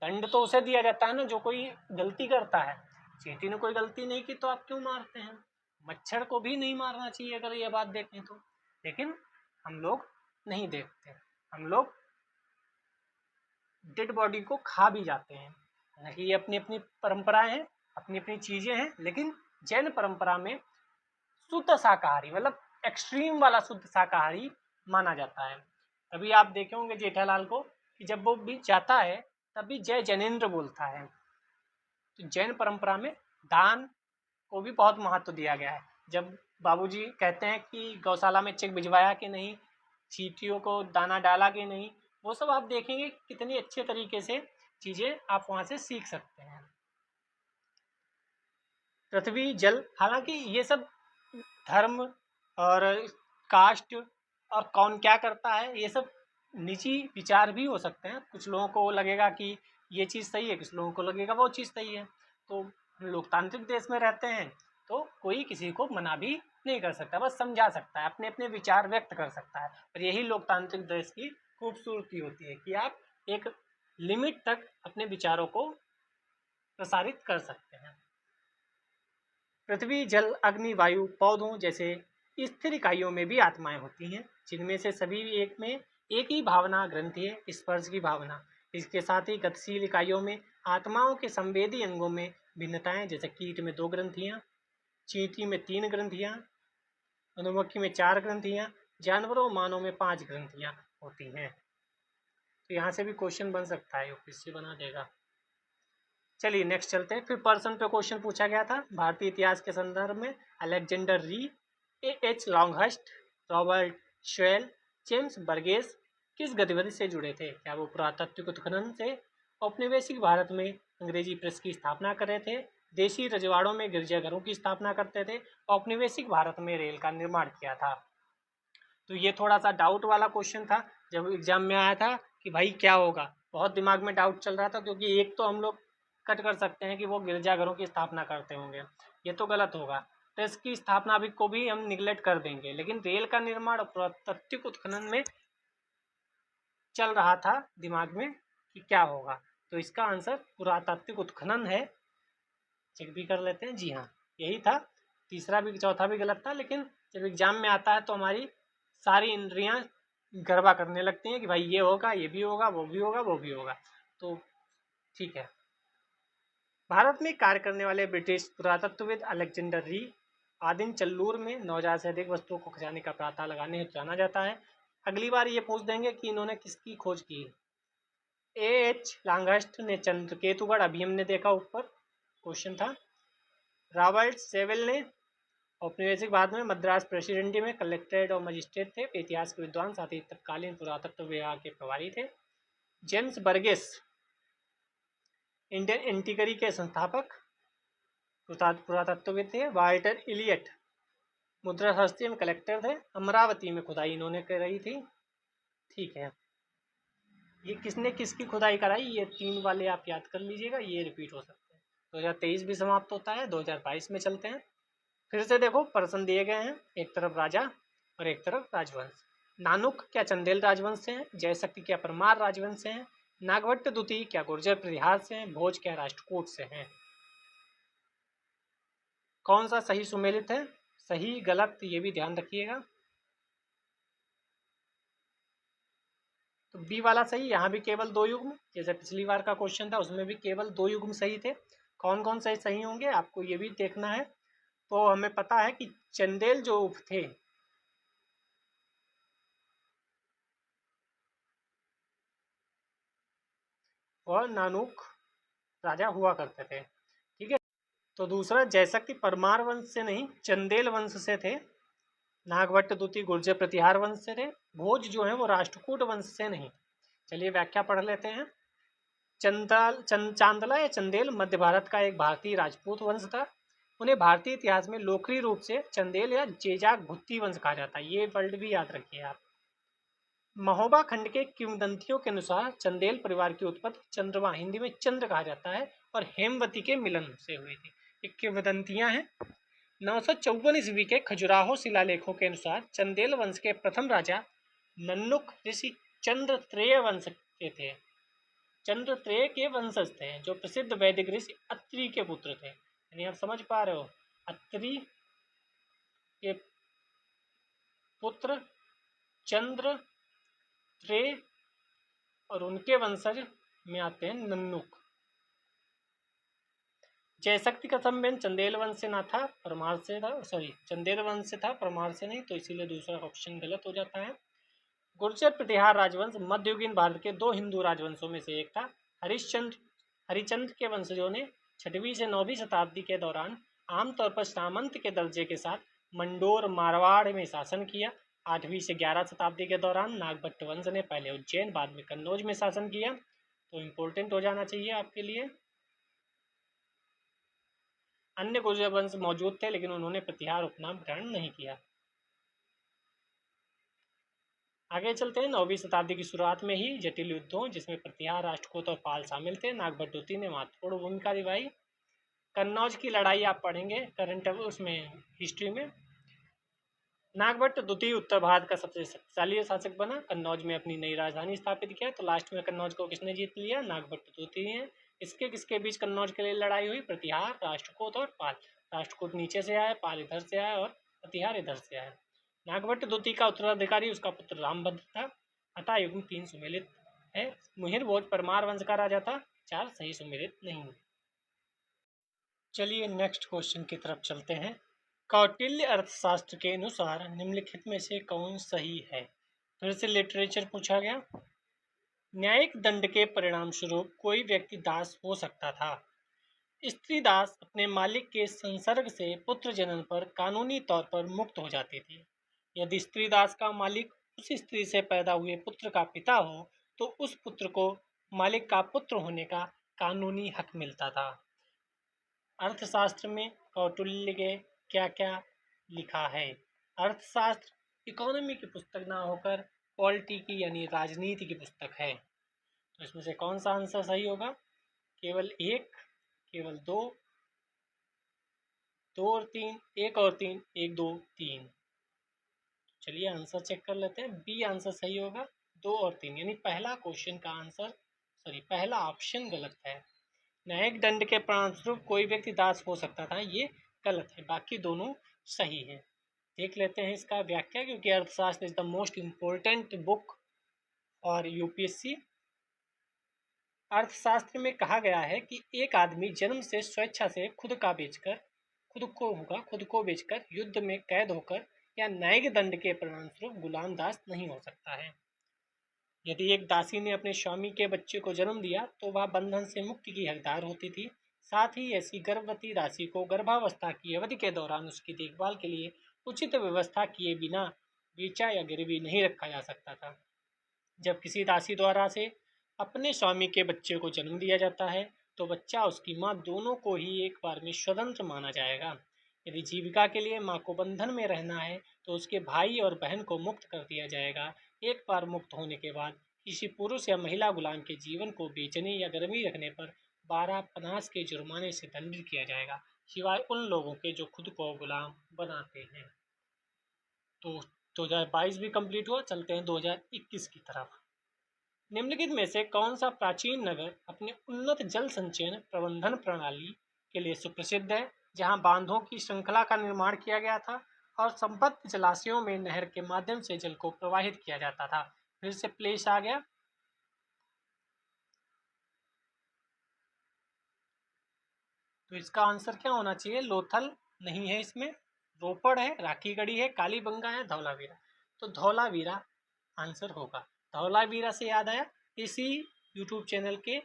दंड तो उसे दिया जाता है ना जो कोई गलती करता है। चींटी ने कोई गलती नहीं की तो आप क्यों मारते हैं? मच्छर को भी नहीं मारना चाहिए अगर ये बात देखें तो, लेकिन हम लोग नहीं देखते। हम लोग डेड बॉडी को खा भी जाते हैं। हालांकि ये अपनी अपनी परंपराएं हैं, अपनी अपनी चीजें हैं, लेकिन जैन परंपरा में शुद्ध शाकाहारी, मतलब एक्सट्रीम वाला शुद्ध शाकाहारी माना जाता है। तभी आप देखे होंगे जेठालाल को कि जब वो भी जाता है तब भी जय जैनेन्द्र बोलता है। तो जैन परंपरा में दान को भी बहुत महत्व दिया गया है। जब बाबूजी कहते हैं कि गौशाला में चेक भिजवाया कि नहीं, चींटियों को दाना डाला कि नहीं, वो सब आप देखेंगे कितनी अच्छे तरीके से चीज़ें आप वहाँ से सीख सकते हैं। पृथ्वी, जल, हालांकि ये सब धर्म और कास्ट और कौन क्या करता है, ये सब निजी विचार भी हो सकते हैं। कुछ लोगों को लगेगा कि ये चीज़ सही है, कुछ लोगों को लगेगा वो चीज़ सही है। तो हम लोकतांत्रिक देश में रहते हैं, तो कोई किसी को मना भी नहीं कर सकता, बस समझा सकता है, अपने अपने विचार व्यक्त कर सकता है। और यही लोकतांत्रिक देश की खूबसूरती होती है कि आप एक लिमिट तक अपने विचारों को प्रसारित कर सकते हैं। पृथ्वी, जल, अग्नि, वायु, पौधों जैसे स्थिर इकाइयों में भी आत्माएं होती हैं, जिनमें से सभी एक में एक ही भावना ग्रंथि है, स्पर्श की भावना। इसके साथ ही गतिशील इकाइयों में आत्माओं के संवेदी अंगों में भिन्नताएं, जैसे कीट में 2 ग्रंथियां, चींटी में 3 ग्रंथियां, मधुमक्खी में 4 ग्रंथियां, जानवरों मानव में 5 ग्रंथियां होती हैं। तो यहाँ से भी क्वेश्चन बन सकता है, यूपीएससी बना देगा। चलिए नेक्स्ट चलते हैं। फिर पर्सन पे क्वेश्चन पूछा गया था भारतीय इतिहास के संदर्भ में। अलेक्जेंडर री, एच लॉन्गहस्ट, रॉबर्ट श्वेल, जेम्स बर्गेस किस गतिविधि से जुड़े थे? क्या वो पुरातात्विक उत्खनन से, औपनिवेशिक भारत में अंग्रेजी प्रेस की स्थापना कर रहे थे, देशी रजवाड़ों में गिरजाघरों की स्थापना करते थे, औपनिवेशिक भारत में रेल का निर्माण किया था? तो ये थोड़ा सा डाउट वाला क्वेश्चन था जब एग्जाम में आया था कि भाई क्या होगा, बहुत दिमाग में डाउट चल रहा था, क्योंकि एक तो हम लोग कट कर सकते हैं कि वो गिरजाघरों की स्थापना करते होंगे, ये तो गलत होगा। प्रेस की स्थापना भी को भी हम निगलेक्ट कर देंगे, लेकिन रेल का निर्माण पुरातात्विक उत्खनन में चल रहा था दिमाग में कि क्या होगा। तो इसका आंसर पुरातात्विक उत्खनन है। चेक भी कर लेते हैं, जी हाँ यही था। तीसरा भी चौथा भी गलत था, लेकिन जब एग्जाम में आता है तो हमारी सारी इंद्रियां गड़बड़ करने लगती हैं कि भाई ये होगा, ये भी होगा, वो भी होगा, वो भी होगा। तो ठीक है। भारत में कार्य करने वाले ब्रिटिश पुरातत्वविद अलेक्जेंडर री आदिम चल्लूर में 9,000 से अधिक वस्तुओं को खजाने का पता लगाने हेतु जाना जाता है। अगली बार ये पूछ देंगे कि इन्होंने किसकी खोज की। एच लांगस्ट ने चंद्रकेतुगढ़, अभी हमने देखा ऊपर क्वेश्चन था। रॉबर्ट सेवेल ने औपनिवेशिक भारत में मद्रास प्रेसिडेंसी में कलेक्ट्रेट और मजिस्ट्रेट थे, इतिहास के विद्वान, साथ ही तत्कालीन पुरातत्व विभाग के प्रभारी थे। जेम्स बर्गेस इंडियन एंटीक्वरी के संस्थापक। पुरातत्वविद थे। वाल्टर इलियट मुद्रा शास्त्री में कलेक्टर थे। अमरावती में खुदाई इन्होंने कराई थी। ठीक है, ये किसने किसकी खुदाई कराई, ये 3 वाले आप याद कर लीजिएगा, ये रिपीट हो सकते हैं। 2023 भी समाप्त होता है, 2022 में चलते हैं। फिर से देखो प्रश्न दिए गए हैं, एक तरफ राजा और एक तरफ राजवंश। नानुक क्या चंदेल राजवंश से हैं? जयशक्ति क्या परमार राजवंश से हैं? नागभट्ट द्वितीय क्या गुर्जर प्रतिहार से हैं? भोज क्या राष्ट्रकूट से हैं? कौन सा सही सुमेलित है? सही गलत ये भी ध्यान रखिएगा। तो बी वाला सही, यहाँ भी केवल 2 युग्म, जैसे पिछली बार का क्वेश्चन था उसमें भी केवल 2 युग्म सही थे। कौन कौन से सही होंगे आपको ये भी देखना है। तो हमें पता है कि चंदेल जो थे वह नानुक राजा हुआ करते थे। ठीक है, तो दूसरा जयशक्ति परमार वंश से नहीं, चंदेल वंश से थे। नागभट्ट द्वितीय गुर्जर प्रतिहार वंश से थे। भोज जो है वो राष्ट्रकूट वंश से नहीं। चलिए व्याख्या पढ़ लेते हैं। चांदला या चंदेल मध्य भारत का एक भारतीय राजपूत वंश था। उन्हें भारतीय इतिहास में लोकप्रिय रूप से चंदेल या जेजाक भुत्ती वंश कहा जाता है। ये वर्ड भी याद रखिए आप। महोबा खंड के किंवदंतियों के अनुसार चंदेल परिवार की उत्पत्ति चंद्रमा, हिंदी में चंद्र कहा जाता है, और हेमवती के मिलन से हुई थी। ये किंवदंतियां हैं। 954 ईस्वी के खजुराहो शिलालेखों के अनुसार चंदेल वंश के प्रथम राजा नन्नुक ऋषि चंद्रत्रेय वंश के थे। चंद्रत्रेय के वंशज थे, जो प्रसिद्ध वैदिक ऋषि अत्रि के पुत्र थे। यानी आप समझ पा रहे हो, अत्रि के पुत्र चंद्रत्रेय और उनके वंशज में आते हैं नन्नुक। जयशक्ति का संबंध चंदेल वंश से ना था, परमार से था। सॉरी, चंदेल वंश से था, परमार से नहीं, तो इसीलिए दूसरा ऑप्शन गलत हो जाता है। गुर्जर प्रतिहार राजवंश मध्ययुगीन भारत के 2 हिंदू राजवंशों में से एक था। हरिचंद्र के वंशजों ने 6वीं से 9वीं शताब्दी के दौरान आमतौर पर सामंत के दर्जे के साथ मंडोर मारवाड़ में शासन किया। 8वीं से 11 शताब्दी के दौरान नागभट्ट वंश ने पहले उज्जैन बाद में कन्नौज में शासन किया। तो इम्पोर्टेंट हो जाना चाहिए आपके लिए। अन्य गुर्जर वंश मौजूद थे, लेकिन उन्होंने प्रतिहार उपनाम ग्रहण नहीं किया। आगे चलते हैं। 9वीं शताब्दी की शुरुआत में ही जटिल युद्धों, जिसमें प्रतिहार, राष्ट्रकूट और पाल शामिल थे, नागभट्ट द्वितीय ने महत्वपूर्ण भूमिका निभाई। कन्नौज की लड़ाई आप पढ़ेंगे करंट उसमें हिस्ट्री में। नागभट्ट द्वितीय उत्तर भारत का सबसे शक्तिशाली शासक बना। कन्नौज में अपनी नई राजधानी स्थापित किया। तो लास्ट में कन्नौज को किसने जीत लिया? नागभट्ट द्वितीय। इसके किसके बीच कन्नौज के लिए लड़ाई हुई? प्रतिहार, राष्ट्रकूट और पाल। राष्ट्रकूट नीचे से आया, पाल इधर से आया और प्रतिहार इधर से आया। नागभट्ट द्वितीय का उत्तराधिकारी उसका पुत्र रामभद्र था। अतः युग्म 3 सुमेलित है। मुहिर भोज परमार वंश का राजा था। 4 सही सुमेलित नहीं। चलिए नेक्स्ट क्वेश्चन की तरफ चलते हैं। कौटिल्य अर्थशास्त्र के अनुसार निम्नलिखित में से कौन सही है? फिर से लिटरेचर पूछा गया। न्यायिक दंड के परिणाम स्वरूप कोई व्यक्ति दास हो सकता था। स्त्री दास अपने मालिक के संसर्ग से पुत्र जनन पर कानूनी तौर पर मुक्त हो जाती थी। यदि स्त्री दास का मालिक उस स्त्री से पैदा हुए पुत्र का पिता हो, तो उस पुत्र को मालिक का पुत्र होने का कानूनी हक मिलता था। अर्थशास्त्र में कौटिल्य के क्या क्या लिखा है? अर्थशास्त्र इकोनॉमी की पुस्तक ना होकर पॉलिटी की यानी राजनीति की पुस्तक है। तो इसमें से कौन सा आंसर सही होगा? केवल 1, केवल 2, 2 और 3, 1 और 3, 1 2 3। चलिए आंसर चेक कर लेते हैं। बी आंसर सही होगा, 2 और 3, यानी पहला क्वेश्चन का आंसर पहला ऑप्शन गलत है। न्यायिक दंड के परिणामस्वरूप कोई व्यक्ति दास हो सकता था, ये गलत है, बाकी दोनों सही है। देख लेते हैं इसका व्याख्या, क्योंकि अर्थशास्त्र is the most important book और यूपीएससी। अर्थशास्त्र में कहा गया है कि एक आदमी जन्म से स्वेच्छा से खुद को बेचकर युद्ध में कैद होकर या न्यायिक दंड के परिणामस्वरूप गुलाम दास नहीं हो सकता है। यदि एक दासी ने अपने स्वामी के बच्चे को जन्म दिया तो वह बंधन से मुक्ति की हकदार होती थी। साथ ही ऐसी गर्भवती दासी को गर्भावस्था की अवधि के दौरान उसकी देखभाल के लिए उचित व्यवस्था किए बिना बेचा या गिरवी नहीं रखा जा सकता था। जब किसी दासी द्वारा से अपने स्वामी के बच्चे को जन्म दिया जाता है तो बच्चा उसकी माँ दोनों को ही एक बार में स्वतंत्र माना जाएगा। यदि जीविका के लिए माँ को बंधन में रहना है तो उसके भाई और बहन को मुक्त कर दिया जाएगा। एक बार मुक्त होने के बाद किसी पुरुष या महिला गुलाम के जीवन को बेचने या गिरवी रखने पर 12 पनास के जुर्माने से दंडित किया जाएगा, सिवाय उन लोगों के जो खुद को गुलाम बनाते हैं। तो 2022 भी कंप्लीट हुआ, चलते हैं 2021 की तरफ। निम्नलिखित में से कौन सा प्राचीन नगर अपने उन्नत जल संचयन प्रबंधन प्रणाली के लिए सुप्रसिद्ध है, जहां बांधों की श्रृंखला का निर्माण किया गया था और संबद्ध जलाशयों में नहर के माध्यम से जल को प्रवाहित किया जाता था। फिर से प्लेस आ गया। तो इसका आंसर क्या होना चाहिए? लोथल नहीं है इसमें, रोपड़ है, राखीगढ़ी है, कालीबंगा है, धौलावीरा। तो धौलावीरा आंसर होगा। धौलावीरा से याद आया, इसी यूट्यूब चैनल के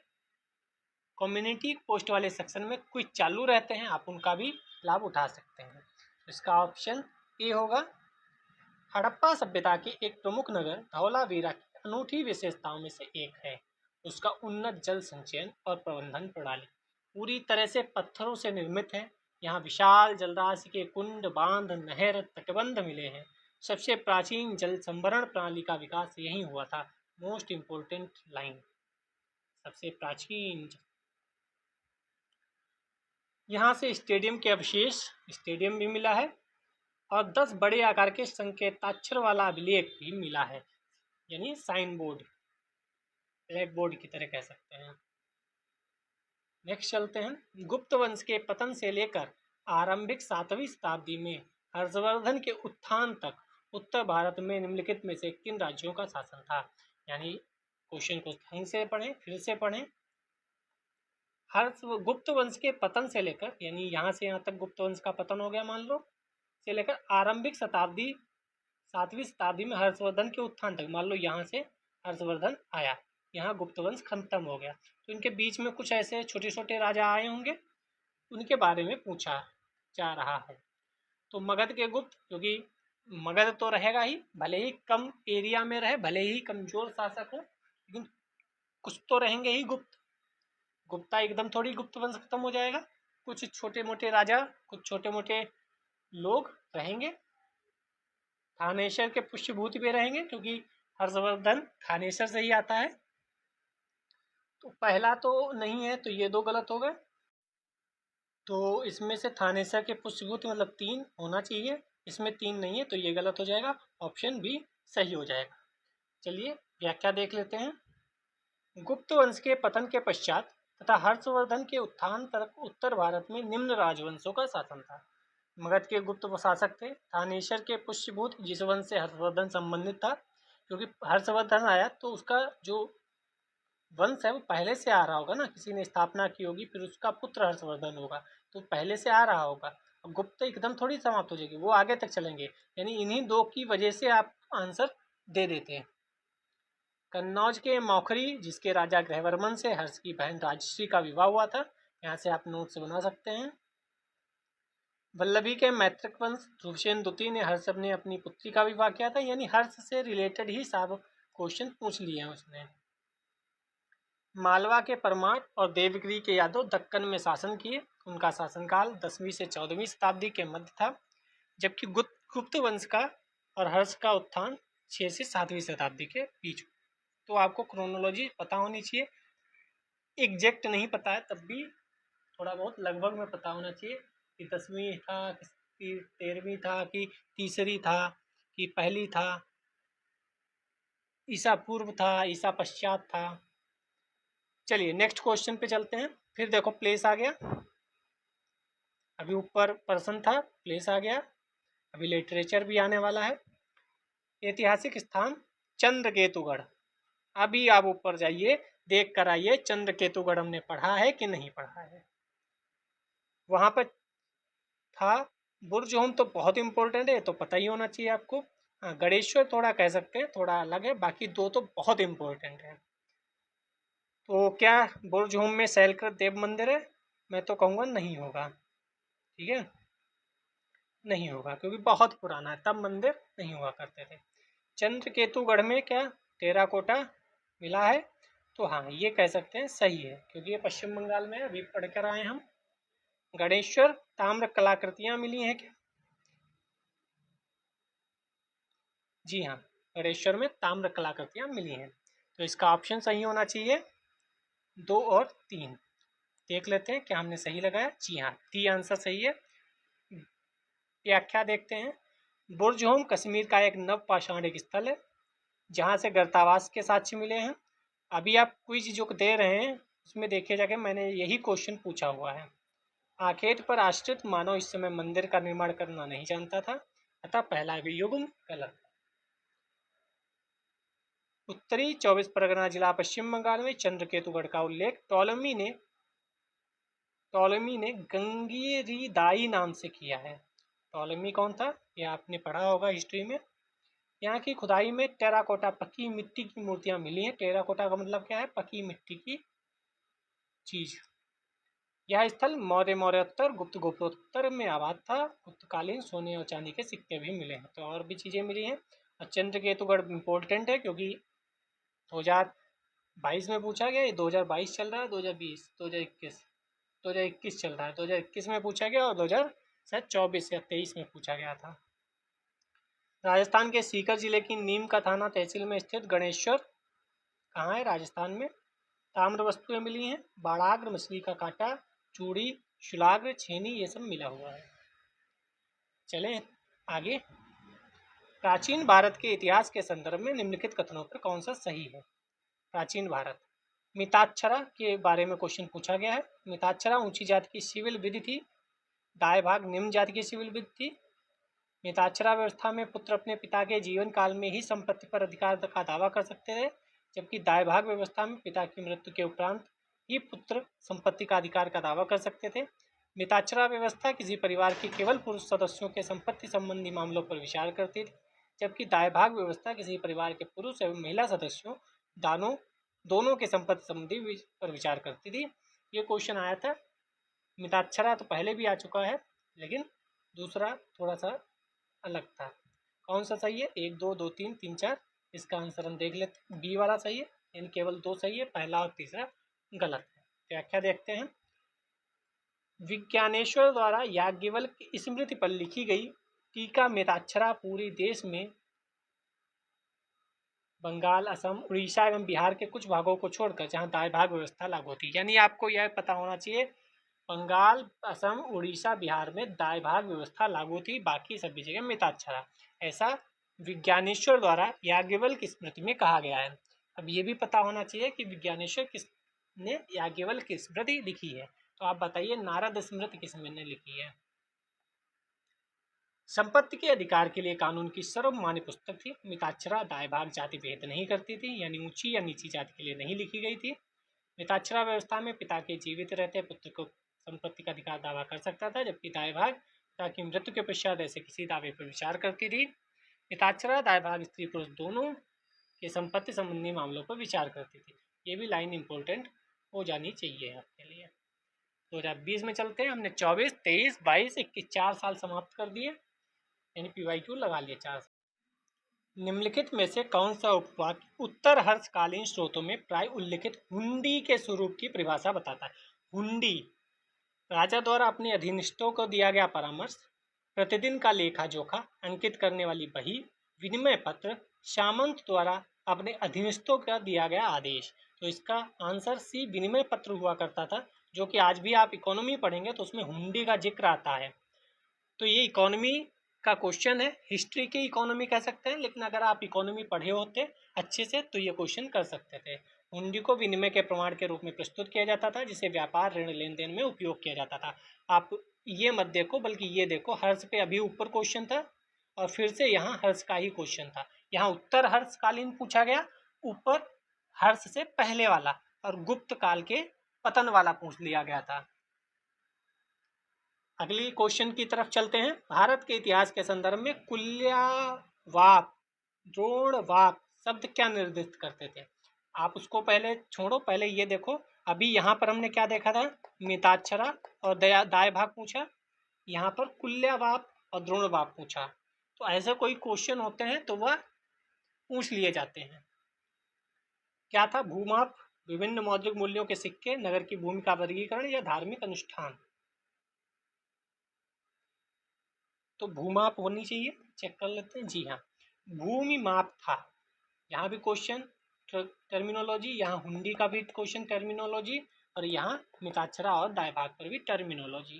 कम्युनिटी पोस्ट वाले सेक्शन में क्विज चालू रहते हैं, आप उनका भी लाभ उठा सकते हैं। इसका ऑप्शन ए होगा। हड़प्पा सभ्यता के एक प्रमुख नगर धौलावीरा की अनूठी विशेषताओं में से एक है उसका उन्नत जल संचयन और प्रबंधन प्रणाली। पूरी तरह से पत्थरों से निर्मित है। यहाँ विशाल जलराशि के कुंड, बांध, नहर, तटबंध मिले हैं। सबसे प्राचीन जल संभरण प्रणाली का विकास यहीं हुआ था। मोस्ट इम्पोर्टेंट लाइन, सबसे प्राचीन। यहाँ से स्टेडियम के अवशेष, स्टेडियम भी मिला है और 10 बड़े आकार के संकेताक्षर वाला अभिलेख भी मिला है, यानी साइन बोर्ड, ब्लैक बोर्ड की तरह कह सकते हैं। नेक्स्ट चलते हैं। गुप्त वंश के पतन से लेकर आरंभिक 7वीं शताब्दी में हर्षवर्धन के उत्थान तक उत्तर भारत में निम्नलिखित में से किन राज्यों का शासन था? यानी क्वेश्चन को ढंग से पढ़ें, फिर से पढ़ें। गुप्त वंश के पतन से लेकर, यानी यहाँ से यहाँ तक गुप्त वंश का पतन हो गया मान लो, से लेकर आरंभिक शताब्दी 7वीं शताब्दी में हर्षवर्धन के उत्थान तक, मान लो यहाँ से हर्षवर्धन आया, यहाँ गुप्त वंश खत्म हो गया, तो इनके बीच में कुछ ऐसे छोटे छोटे राजा आए होंगे, उनके बारे में पूछा जा रहा है। तो मगध के गुप्त, क्योंकि मगध तो रहेगा ही, भले ही कम एरिया में रहे, भले ही कमजोर शासक हो, लेकिन कुछ तो रहेंगे ही गुप्त। गुप्ता एकदम थोड़ी गुप्त वंश खत्म हो जाएगा, कुछ छोटे मोटे राजा, कुछ छोटे मोटे लोग रहेंगे, थानेश्वर के पुष्यभूति पे रहेंगे, क्योंकि हर्षवर्धन थानेश्वर से ही आता है। तो पहला तो नहीं है, तो ये दो गलत हो गए। तो इसमें से थानेश्वर के पुष्यभूति मतलब 3 होना चाहिए, इसमें 3 नहीं है, तो ये गलत हो जाएगा, ऑप्शन बी सही हो जाएगा। चलिए व्याख्या देख लेते हैं। गुप्त वंश के पतन के पश्चात तथा हर्षवर्धन के उत्थान तक उत्तर भारत में निम्न राजवंशों का शासन था। मगध के गुप्त शासक थे, थानेश्वर के पुष्यभूत, जिस वंश से हर्षवर्धन संबंधित था, क्योंकि हर्षवर्धन आया तो उसका जो वंश है वो पहले से आ रहा होगा ना, किसी ने स्थापना की होगी, फिर उसका पुत्र हर्षवर्धन होगा, तो पहले से आ रहा होगा। अब गुप्त एकदम थोड़ी समाप्त हो जाएगी, वो आगे तक चलेंगे, यानी इन्हीं दो की वजह से आप आंसर दे देते हैं। कन्नौज के मौखरी, जिसके राजा ग्रहवर्मन से हर्ष की बहन राजश्री का विवाह हुआ था, यहाँ से आप नोट से बना सकते हैं। वल्लभी के मैत्रिक वंश, ध्रुवसेन द्वितीय ने हर्ष ने अपनी पुत्री का विवाह किया था, यानी हर्ष से रिलेटेड ही सब क्वेश्चन पूछ लिए हैं उसने। मालवा के परमार और देवगिरी के यादव दक्कन में शासन किए, उनका शासनकाल 10वीं से 14वीं शताब्दी के मध्य था, जबकि गुप्त वंश का और हर्ष का उत्थान 6 से 7वीं शताब्दी के बीच। तो आपको क्रोनोलॉजी पता होनी चाहिए, एग्जैक्ट नहीं पता है तब भी थोड़ा बहुत लगभग में पता होना चाहिए कि 10वीं था कि 13वीं था कि तीसरी था कि पहली था, ईसा पूर्व था, ईसा पश्चात था। चलिए नेक्स्ट क्वेश्चन पे चलते हैं। फिर देखो प्लेस आ गया, अभी ऊपर पर्सन था, प्लेस आ गया, अभी लिटरेचर भी आने वाला है। ऐतिहासिक स्थान चंद्रकेतुगढ़। अभी आप ऊपर जाइए, देख कर आइए चंद्रकेतुगढ़ हमने पढ़ा है कि नहीं पढ़ा है। वहां पर था बुर्ज होम, तो बहुत इंपॉर्टेंट है, तो पता ही होना चाहिए आपको। हाँ, गणेश्वर थोड़ा कह सकते हैं, थोड़ा अलग है, बाकी दो तो बहुत इंपॉर्टेंट है। तो क्या बुर्ज होम में शैलकृत देव मंदिर है? मैं तो कहूँगा नहीं होगा, ठीक है, नहीं होगा, क्योंकि बहुत पुराना है, तब मंदिर नहीं हुआ करते थे। चंद्रकेतुगढ़ में क्या टेराकोटा मिला है? तो हाँ, ये कह सकते हैं सही है, क्योंकि ये पश्चिम बंगाल में अभी पढ़ कर आए हम। गणेश्वर ताम्र कलाकृतियां मिली हैं क्या? जी हाँ, गणेश्वर में ताम्र कलाकृतियां मिली हैं, तो इसका ऑप्शन सही होना चाहिए 2 और 3। देख लेते हैं क्या हमने सही लगाया। जी हाँ, डी आंसर सही है। व्याख्या देखते हैं। बुर्ज होम कश्मीर का एक नव पाषाणिक स्थल है जहाँ से गर्तावास के साक्ष्य मिले हैं। अभी आप क्विज जो दे रहे हैं उसमें देखिए जाके मैंने यही क्वेश्चन पूछा हुआ है। आखेट पर आश्रित मानव इस समय मंदिर का निर्माण करना नहीं जानता था, अतः पहला युग्म गलत। उत्तरी 24 परगना जिला पश्चिम बंगाल में चंद्रकेतुगढ़ का उल्लेख टॉलेमी ने गंगेरीदाई नाम से किया है। टॉलेमी कौन था? ये आपने पढ़ा होगा हिस्ट्री में। यहाँ की खुदाई में टेराकोटा पकी मिट्टी की मूर्तियां मिली हैं। टेराकोटा का मतलब क्या है? पकी मिट्टी की चीज। यह स्थल मौर्योत्तर गुप्त गुप्तोत्तर में आबाद था। गुप्तकालीन सोने और चांदी के सिक्के भी मिले हैं, तो और भी चीजें मिली हैं। और चंद्रकेतुगढ़ इम्पोर्टेंट है क्योंकि 2022 में पूछा गया। ये 2022 चल रहा है, 2020, 2021 चल रहा है। 2021 में पूछा गया और 2024 या 23 में पूछा गया था। राजस्थान के सीकर जिले की नीम का थाना तहसील में स्थित गणेश्वर कहाँ है? राजस्थान में। ताम्र वस्तुएं मिली हैं, बाड़ाग्र, मछली का कांटा, चूड़ी, शुलाग्र, छेनी, ये सब मिला हुआ है। चलें आगे। प्राचीन भारत के इतिहास के संदर्भ में निम्नलिखित कथनों पर कौन सा सही है? प्राचीन भारत, मिताक्षरा के बारे में क्वेश्चन पूछा गया है। मिताक्षरा ऊंची जाति की सिविल विधि थी। दाय भाग निम्न जाति की सिविल विधि थी। मिताक्षरा व्यवस्था में पुत्र अपने पिता के जीवन काल में ही संपत्ति पर अधिकार का दावा कर सकते थे, जबकि दायभाग व्यवस्था में पिता की मृत्यु के उपरांत ही पुत्र संपत्ति का अधिकार का दावा कर सकते थे। मिताक्षरा व्यवस्था किसी परिवार के केवल पुरुष सदस्यों के संपत्ति संबंधी मामलों पर विचार करती थी, जबकि दायभाग व्यवस्था किसी परिवार के पुरुष एवं महिला सदस्यों दोनों के संपत्ति संबंधी पर विचार करती थी। ये क्वेश्चन आया था। मिताक्षरा तो पहले भी आ चुका है, लेकिन दूसरा थोड़ा सा अलग था। कौन सा सही है? 1 2 2 3 3 4। इसका आंसर हम देख लेते। बी वाला सही है, यानी केवल 2 सही है, पहला और तीसरा गलत है। व्याख्या देखते हैं। विज्ञानेश्वर द्वारा याज्ञवल्क्य स्मृति पर लिखी गई टीका मिताक्षरा पूरे देश में बंगाल, असम, उड़ीसा एवं बिहार के कुछ भागों को छोड़कर जहां दाय भाग व्यवस्था लागू होती है, यानी आपको यह पता होना चाहिए बंगाल, असम, उड़ीसा, बिहार में दाय भाग व्यवस्था लागू थी, बाकी सभी जगह मिताक्षरा। ऐसा विज्ञानेश्वर द्वारा याज्ञवल्क्य स्मृति में कहा गया है। अब ये भी पता होना चाहिए कि विज्ञानेश्वर किसने याज्ञवल्क्य स्मृति लिखी है। तो आप बताइए नारद स्मृति किसने लिखी है? संपत्ति के अधिकार के लिए कानून की सर्वमान्य पुस्तक थी। मिताक्षरा दाय भाग जाति भेद नहीं करती थी, यानी ऊंची या नीची जाति के लिए नहीं लिखी गई थी। मिताक्षरा व्यवस्था में पिता के जीवित रहते पुत्र को संपत्ति का अधिकार दावा कर सकता था, जबकि दाय भाग पिता की मृत्यु के पश्चात ऐसे किसी दावे पर विचार करती थी। मिताक्षरा दाय भाग स्त्री पुरुष दोनों के संपत्ति संबंधी मामलों पर विचार करती थी। ये भी लाइन इंपॉर्टेंट हो जानी चाहिए आपके लिए। 2020 में चलते हैं। हमने 24, 23, 22, 21 4 साल समाप्त कर दिए, यानी PYQ लगा लिए 4 साल। निम्नलिखित में से कौन सा उपवाक्य उत्तर हर्षकालीन स्रोतों में प्राय उल्लिखित हुंडी के स्वरूप की परिभाषा बताता है? हुंडी, राजा द्वारा अपने अधीनस्थों को दिया गया परामर्श, प्रतिदिन का लेखा जोखा अंकित करने वाली बही, विनिमय पत्र, सामंत द्वारा अपने अधीनस्थों का दिया गया आदेश। तो इसका आंसर सी विनिमय पत्र हुआ करता था, जो कि आज भी आप इकोनॉमी पढ़ेंगे तो उसमें हुंडी का जिक्र आता है। तो ये इकोनॉमी का क्वेश्चन है, हिस्ट्री की इकोनॉमी कह सकते हैं, लेकिन अगर आप इकोनॉमी पढ़े होते अच्छे से तो ये क्वेश्चन कर सकते थे। हुंडी को विनिमय के प्रमाण के रूप में प्रस्तुत किया जाता था, जिसे व्यापार ऋण लेन देन में उपयोग किया जाता था। आप ये मत देखो, बल्कि ये देखो, हर्ष पे अभी ऊपर क्वेश्चन था और फिर से यहाँ हर्ष का ही क्वेश्चन था। यहाँ उत्तर हर्षकालीन पूछा गया, ऊपर हर्ष से पहले वाला और गुप्त काल के पतन वाला पूछ लिया गया था। अगली क्वेश्चन की तरफ चलते हैं। भारत के इतिहास के संदर्भ में कुल्यवाप, द्रोणवाप शब्द क्या निर्दिष्ट करते थे? आप उसको पहले छोड़ो, पहले ये देखो। अभी यहाँ पर हमने क्या देखा था? मिताक्षरा और दाय भाग पूछा, यहाँ पर कुल्यवाप और द्रोणवाप पूछा। तो ऐसे कोई क्वेश्चन होते हैं तो वह पूछ लिए जाते हैं। क्या था? भूमाप, विभिन्न मौद्रिक मूल्यों के सिक्के, नगर की भूमि का वर्गीकरण या धार्मिक अनुष्ठान। तो भूमाप होनी चाहिए, चेक कर लेते हैं। जी हाँ, भूमि माप था। यहाँ भी क्वेश्चन टर्मिनोलॉजी, यहाँ हुंडी का भी क्वेश्चन टर्मिनोलॉजी, और यहाँ मिताक्षरा और दायभाग पर भी टर्मिनोलॉजी।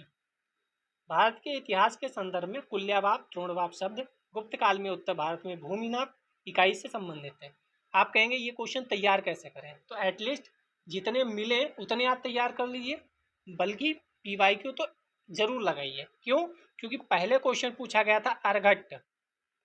भारत के इतिहास के संदर्भ में कुल्यावाप, द्रोणवाप शब्द गुप्त काल में उत्तर भारत में भूमि नाप इकाई से संबंधित है। आप कहेंगे ये क्वेश्चन तैयार कैसे करें, तो एटलीस्ट जितने मिले उतने आप तैयार कर लीजिए, बल्कि पीवाईक्यू तो जरूर लगाइए। क्यों? क्योंकि पहले क्वेश्चन पूछा गया था अर्घट्ट,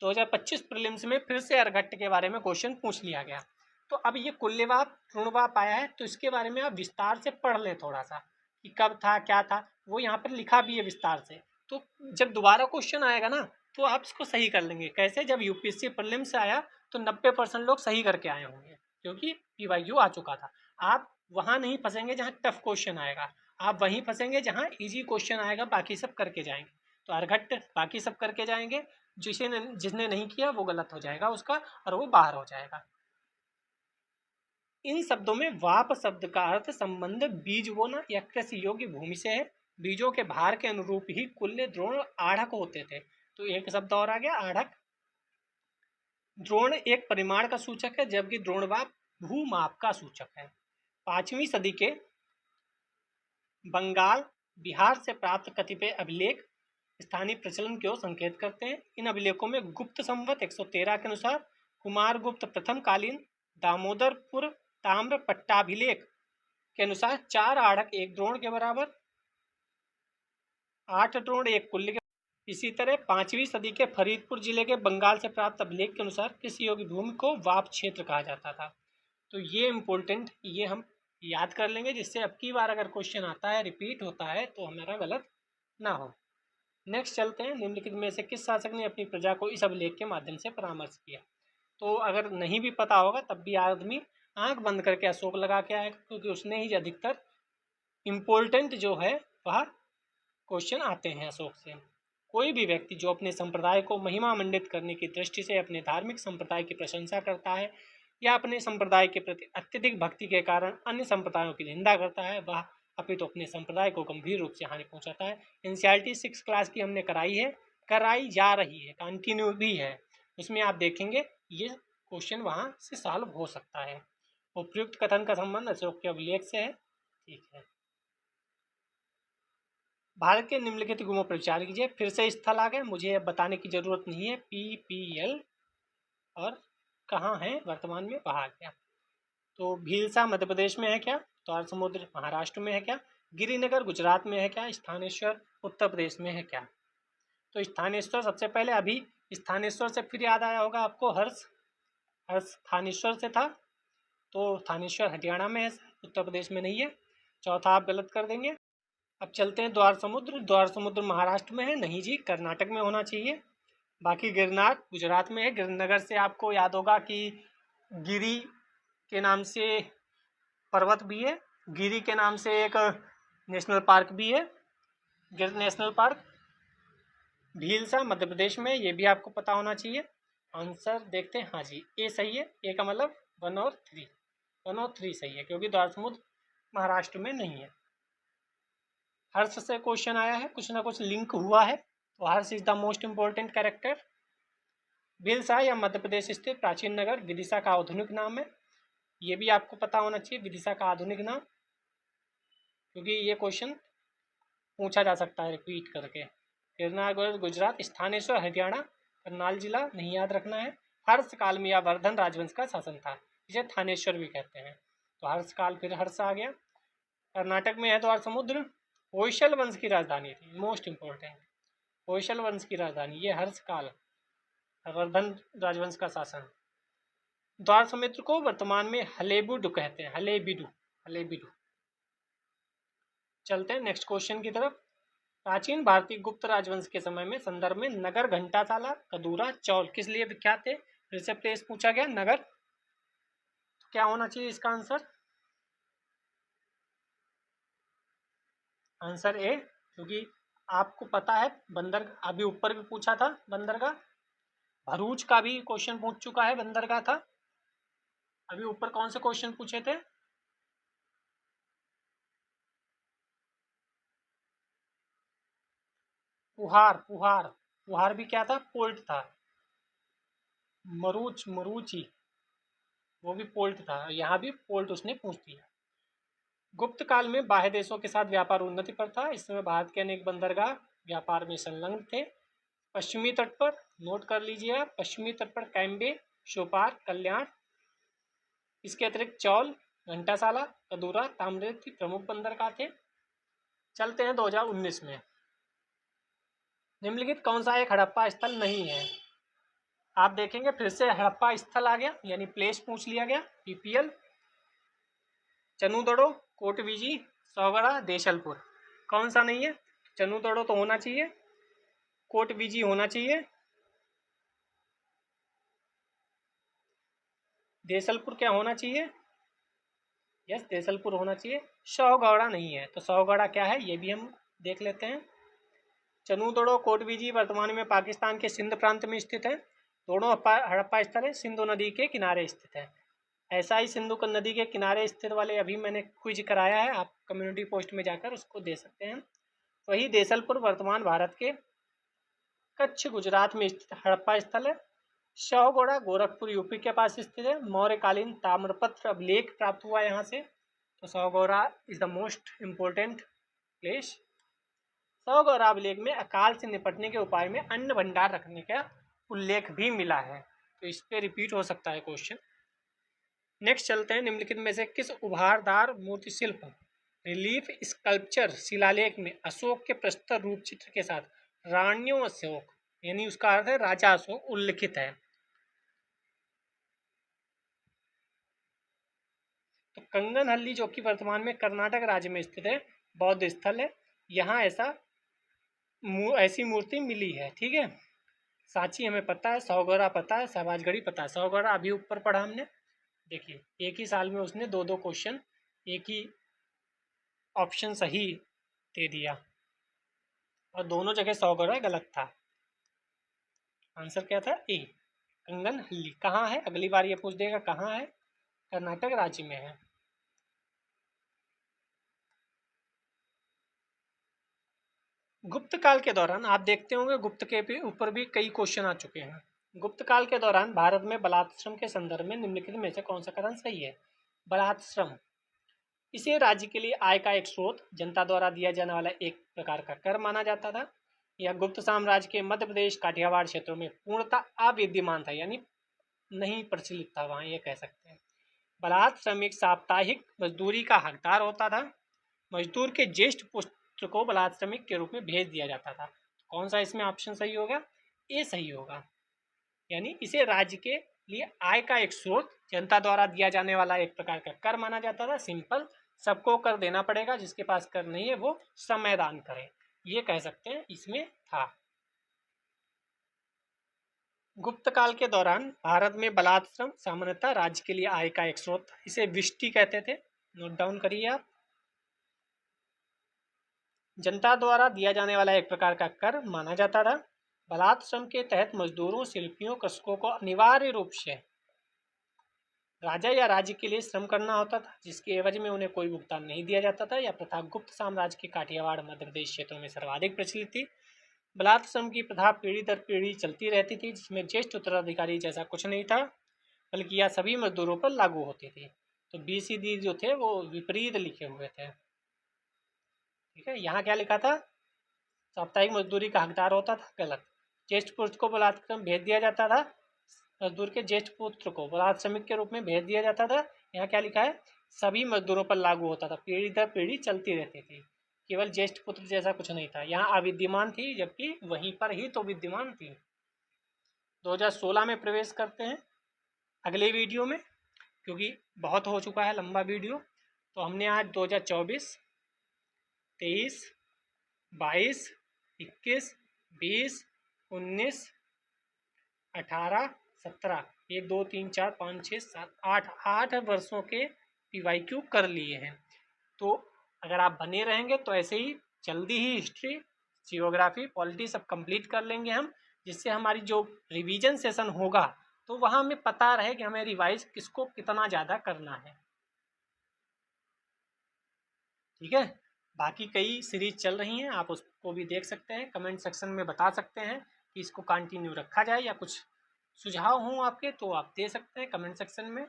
2025 प्रीलिम्स में फिर से अर्घट्ट के बारे में क्वेश्चन पूछ लिया गया। तो अब ये कुल्यवाप द्रोणवाप आया है, तो इसके बारे में आप विस्तार से पढ़ लें थोड़ा सा कि कब था, क्या था, वो यहाँ पर लिखा भी है विस्तार से। तो जब दोबारा क्वेश्चन आएगा ना, तो आप इसको सही कर लेंगे। कैसे? जब यूपीएससी प्रीलिम्स से आया तो 90% लोग सही करके आए होंगे, क्योंकि पीवाईक्यू आ चुका था। आप वहाँ नहीं फंसेंगे जहाँ टफ क्वेश्चन आएगा, आप वहीं फंसेंगे जहाँ ईजी क्वेश्चन आएगा, बाकी सब करके जाएंगे। तो अर्घट्ट बाकी सब करके जाएंगे, जिसने नहीं किया वो गलत हो जाएगा उसका, और वो बाहर हो जाएगा। इन शब्दों में वाप शब्द का अर्थ संबंध बीज बोना या कृषि योग्य भूमि से है। बीजों के भार के अनुरूप ही कुल्य, द्रोण, आढ़क होते थे। तो एक शब्द और आ गया, आढ़क। द्रोण एक परिमाण का सूचक है, जबकि द्रोणवाप भूमाप का सूचक है। 5वीं सदी के बंगाल, बिहार से प्राप्त कतिपय अभिलेख स्थानीय प्रचलन को संकेत करते हैं। इन अभिलेखों में गुप्त संवत 113 के अनुसार कुमार गुप्त प्रथम कालीन दामोदरपुर ताम्र पट्टाभिलेख के अनुसार 4 आढ़क 1 द्रोण के बराबर, 8 द्रोण 1 कुल्य के। इसी तरह 5वीं सदी के फरीदपुर जिले के बंगाल से प्राप्त अभिलेख के अनुसार कृषि योग्य भूमि को वाप क्षेत्र कहा जाता था। तो ये इम्पोर्टेंट, ये हम याद कर लेंगे, जिससे अब की बार अगर क्वेश्चन आता है, रिपीट होता है, तो हमारा गलत ना हो। नेक्स्ट चलते हैं, निम्नलिखित में से किस शासक ने अपनी प्रजा को इस अभिलेख के माध्यम से परामर्श किया। तो अगर नहीं भी पता होगा तब भी आदमी आंख बंद करके अशोक लगा के आएगा, क्योंकि उसने ही अधिकतर इम्पोर्टेंट जो है वह क्वेश्चन आते हैं अशोक से। कोई भी व्यक्ति जो अपने संप्रदाय को महिमा मंडित करने की दृष्टि से अपने धार्मिक संप्रदाय की प्रशंसा करता है या अपने संप्रदाय के प्रति अत्यधिक भक्ति के कारण अन्य संप्रदायों की निंदा करता है, वह अपितु अपने संप्रदाय को गंभीर रूप से हानि पहुंचाता है। एनसीईआरटी 6 क्लास की हमने कराई है, कराई जा रही है, कंटिन्यू भी है, उसमें आप देखेंगे ये क्वेश्चन वहाँ से सॉल्व हो सकता है। उपयुक्त कथन का संबंध अशोक के अभिलेख से है। ठीक है, भारत के निम्नलिखित गुमों पर विचार कीजिए। फिर से स्थल आ गए, मुझे अब बताने की जरूरत नहीं है, PPL और कहाँ है वर्तमान में, वहाँ आ गया। तो भीलसा मध्य प्रदेश में है क्या? द्वार समुद्र महाराष्ट्र में है क्या? गिरिनगर गुजरात में है क्या? स्थानेश्वर उत्तर प्रदेश में है क्या? तो स्थानेश्वर सबसे पहले, अभी स्थानेश्वर से फिर याद आया होगा आपको, हर्ष थानेश्वर से था, तो थानेश्वर हरियाणा में है, उत्तर प्रदेश में नहीं है। चौथा आप गलत कर देंगे। अब चलते हैं द्वार समुद्र महाराष्ट्र में है, नहीं जी, कर्नाटक में होना चाहिए। बाकी गिरनार गुजरात में है। गिरनगर से आपको याद होगा कि गिरी के नाम से पर्वत भी है, गिरी के नाम से एक नेशनल पार्क भी है, गिर नेशनल पार्क। भीलसा मध्य प्रदेश में, ये भी आपको पता होना चाहिए। आंसर देखते हैं, हाँ जी, ए सही है। ए का मतलब 1 और 3 सही है, क्योंकि द्वार समुद्र महाराष्ट्र में नहीं है। हर्ष से क्वेश्चन आया है, कुछ ना कुछ लिंक हुआ है, तो Harsha is the most important character. Bhilsa या मध्य प्रदेश स्थित प्राचीन नगर विदिशा का आधुनिक नाम है, ये भी आपको पता होना चाहिए, विदिशा का आधुनिक नाम, क्योंकि ये क्वेश्चन पूछा जा सकता है रिपीट करके। गिरनार गुजरात, स्थानेश्वर हरियाणा, करनाल जिला नहीं याद रखना है। हर्ष काल में या वर्धन राजवंश का शासन था, इसे थानेश्वर भी कहते हैं। तो हर्ष काल, फिर हर्ष आ गया। कर्नाटक में है द्वार समुद्र, होयसल वंश की राजधानी थी, मोस्ट इंपॉर्टेंट, होयसल वंश की राजधानी, ये हर्ष काल, वर्धन राजवंश का शासन। द्वार समुद्र को वर्तमान में हलेबीडु कहते हैं, हलेबीडु। चलते हैं नेक्स्ट क्वेश्चन की तरफ। प्राचीन भारतीय गुप्त राजवंश के समय में संदर्भ में नगर, घंटाशाला, कदूरा, चौल किस लिए विख्यात थे? फिर से प्लेस पूछा गया, नगर, तो क्या होना चाहिए इसका आंसर? आंसर ए, क्योंकि आपको पता है बंदरगाह, अभी ऊपर भी पूछा था बंदरगाह, भरूच का भी क्वेश्चन पूछ चुका है, बंदरगाह था। अभी ऊपर कौन से क्वेश्चन पूछे थे? पुहार पुहार पुहार भी क्या था, पोल्ट था। मरूची वो भी पोल्ट था, यहाँ भी पोल्ट उसने पूछ दिया। गुप्त काल में बाह्य देशों के साथ व्यापार उन्नति पर था। इस समय भारत के अनेक बंदरगाह व्यापार में संलग्न थे। पश्चिमी तट पर, नोट कर लीजिए आप, पश्चिमी तट पर कैम्बे, शोपार, कल्याण, इसके अतिरिक्त चौल, घंटासाला, कदूरा, ताम्रलिप्त प्रमुख बंदरगाह थे। चलते हैं 2019 में। निम्नलिखित कौन सा एक हड़प्पा स्थल नहीं है? आप देखेंगे फिर से हड़प्पा स्थल आ गया, यानी प्लेस पूछ लिया गया। पीपीएल, चनुदड़ो, कोटविजी, सौगड़ा, देशलपुर। कौन सा नहीं है? चनुदड़ो तो होना चाहिए, कोटविजी होना चाहिए, देशलपुर क्या होना चाहिए? यस, देशलपुर होना चाहिए। सौगौड़ा नहीं है, तो सौगौड़ा क्या है ये भी हम देख लेते हैं। चनुदड़ो, कोटविजी वर्तमान में पाकिस्तान के सिंध प्रांत में स्थित है। दोनों हड़प्पा स्थल है सिंधु नदी के किनारे स्थित है। ऐसा ही सिंधु नदी के किनारे स्थित वाले अभी मैंने क्विज कराया है, आप कम्युनिटी पोस्ट में जाकर उसको दे सकते हैं। वही देशलपुर वर्तमान भारत के कच्छ गुजरात में स्थित हड़प्पा स्थल है। शवगोड़ा गोरखपुर यूपी के पास स्थित है। मौर्यकालीन ताम्रपत्र अभिलेख प्राप्त हुआ यहाँ से, तो Shavgoda is the most important place. Shavgoda अभिलेख में अकाल से निपटने के उपाय में अन्न भंडार रखने का उल्लेख भी मिला है, तो इस पे रिपीट हो सकता है क्वेश्चन। नेक्स्ट चलते हैं, निम्नलिखित में से किस उभारदार मूर्ति शिल्प, रिलीफ स्कल्पचर शिलालेख में अशोक के प्रस्तर रूप चित्र के साथ रानियों अशोक, यानी उसका अर्थ है राजा अशोक, उल्लिखित है? तो कंगनहल्ली जो कि वर्तमान में कर्नाटक राज्य में स्थित है, बौद्ध स्थल है। यहाँ ऐसी मूर्ति मिली है, ठीक है। सांची हमें पता है, सौगौड़ा पता है, शहबाजगढ़ी पता है। सौगौड़ा अभी ऊपर पढ़ा हमने, देखिए एक ही साल में उसने दो दो क्वेश्चन एक ही ऑप्शन सही दे दिया, और दोनों जगह सौगौड़ा गलत था। आंसर क्या था? ए, कंगनहल्ली। कहाँ है? अगली बार ये पूछ देगा कहाँ है, कर्नाटक राज्य में है। गुप्त काल के दौरान आप देखते होंगे, गुप्त के भी ऊपर भी कई क्वेश्चन आ चुके हैं। गुप्त काल के दौरान भारत में बलात्श्रम के संदर्भ में निम्नलिखित में से कौन सा कथन सही है? बलात्श्रम, इसे राज्य के लिए आय का एक स्रोत, जनता द्वारा दिया जाने वाला एक प्रकार का कर माना जाता था। यह गुप्त साम्राज्य के मध्य प्रदेश काठियावाड़ क्षेत्रों में पूर्णतः अविद्यमान था, यानी नहीं प्रचलित था वहाँ, ये कह सकते हैं। बलात्श्रम एक साप्ताहिक मजदूरी का हकदार होता था। मजदूर के ज्येष्ठ पुत्र को बलात् श्रमिक के रूप में भेज दिया जाता था। कौन सा इसमें ऑप्शन सही होगा? ए सही होगा, यानी इसे राज्य के लिए आय का एक स्रोत, जनता द्वारा दिया जाने वाला एक प्रकार का कर माना जाता था। सिंपल, सबको कर देना पड़ेगा, जिसके पास कर नहीं है वो समयदान करे, ये कह सकते हैं इसमें था। गुप्त काल के दौरान भारत में बलात्श्रम सामान्यतः राज्य के लिए आय का एक स्रोत, इसे विष्टि कहते थे, नोट डाउन करिए आप। जनता द्वारा दिया जाने वाला एक प्रकार का कर माना जाता था। बलात्श्रम के तहत मजदूरों, शिल्पियों, कृषकों को अनिवार्य रूप से राजा या राज्य के लिए श्रम करना होता था, जिसके एवज में उन्हें कोई भुगतान नहीं दिया जाता था। यह प्रथा गुप्त साम्राज्य के काठियावाड़ मध्य प्रदेश क्षेत्रों में सर्वाधिक प्रचलित थी। बलात्श्रम की प्रथा पीढ़ी दर पीढ़ी चलती रहती थी, जिसमें ज्येष्ठ उत्तराधिकारी जैसा कुछ नहीं था, बल्कि यह सभी मजदूरों पर लागू होती थी। तो BCD जो थे वो विपरीत लिखे हुए थे, ठीक है। यहाँ क्या लिखा था? साप्ताहिक मजदूरी का हकदार होता था, गलत। ज्येष्ठ पुत्र को बलात्क्रम भेज दिया जाता था, मजदूर के ज्येष्ठ पुत्र को बलात् श्रमिक के रूप में भेज दिया जाता था। यहाँ क्या लिखा है? सभी मजदूरों पर लागू होता था, पीढ़ी दर पीढ़ी चलती रहती थी, केवल ज्येष्ठ पुत्र जैसा कुछ नहीं था। यहाँ अविद्यमान थी, जबकि वहीं पर ही तो विद्यमान थी। 2016 में प्रवेश करते हैं अगले वीडियो में, क्योंकि बहुत हो चुका है लंबा वीडियो। तो हमने आज 2024, 23, 22, 21, 20, 19, 18, 17, 1, 2, 3, 4, 5, 6, 7, 8 वर्षों के PYQ कर लिए हैं। तो अगर आप बने रहेंगे तो ऐसे ही जल्दी ही हिस्ट्री, जियोग्राफी, पॉलिटी सब कंप्लीट कर लेंगे हम, जिससे हमारी जो रिवीजन सेशन होगा तो वहाँ हमें पता रहे कि हमें रिवाइज किसको कितना ज़्यादा करना है, ठीक है। बाकी कई सीरीज चल रही हैं, आप उसको भी देख सकते हैं। कमेंट सेक्शन में बता सकते हैं कि इसको कंटिन्यू रखा जाए या कुछ सुझाव हों आपके तो आप दे सकते हैं कमेंट सेक्शन में।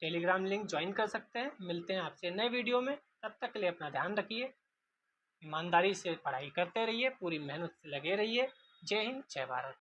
टेलीग्राम लिंक ज्वाइन कर सकते हैं। मिलते हैं आपसे नए वीडियो में, तब तक के लिए अपना ध्यान रखिए, ईमानदारी से पढ़ाई करते रहिए, पूरी मेहनत से लगे रहिए। जय हिंद, जय भारत।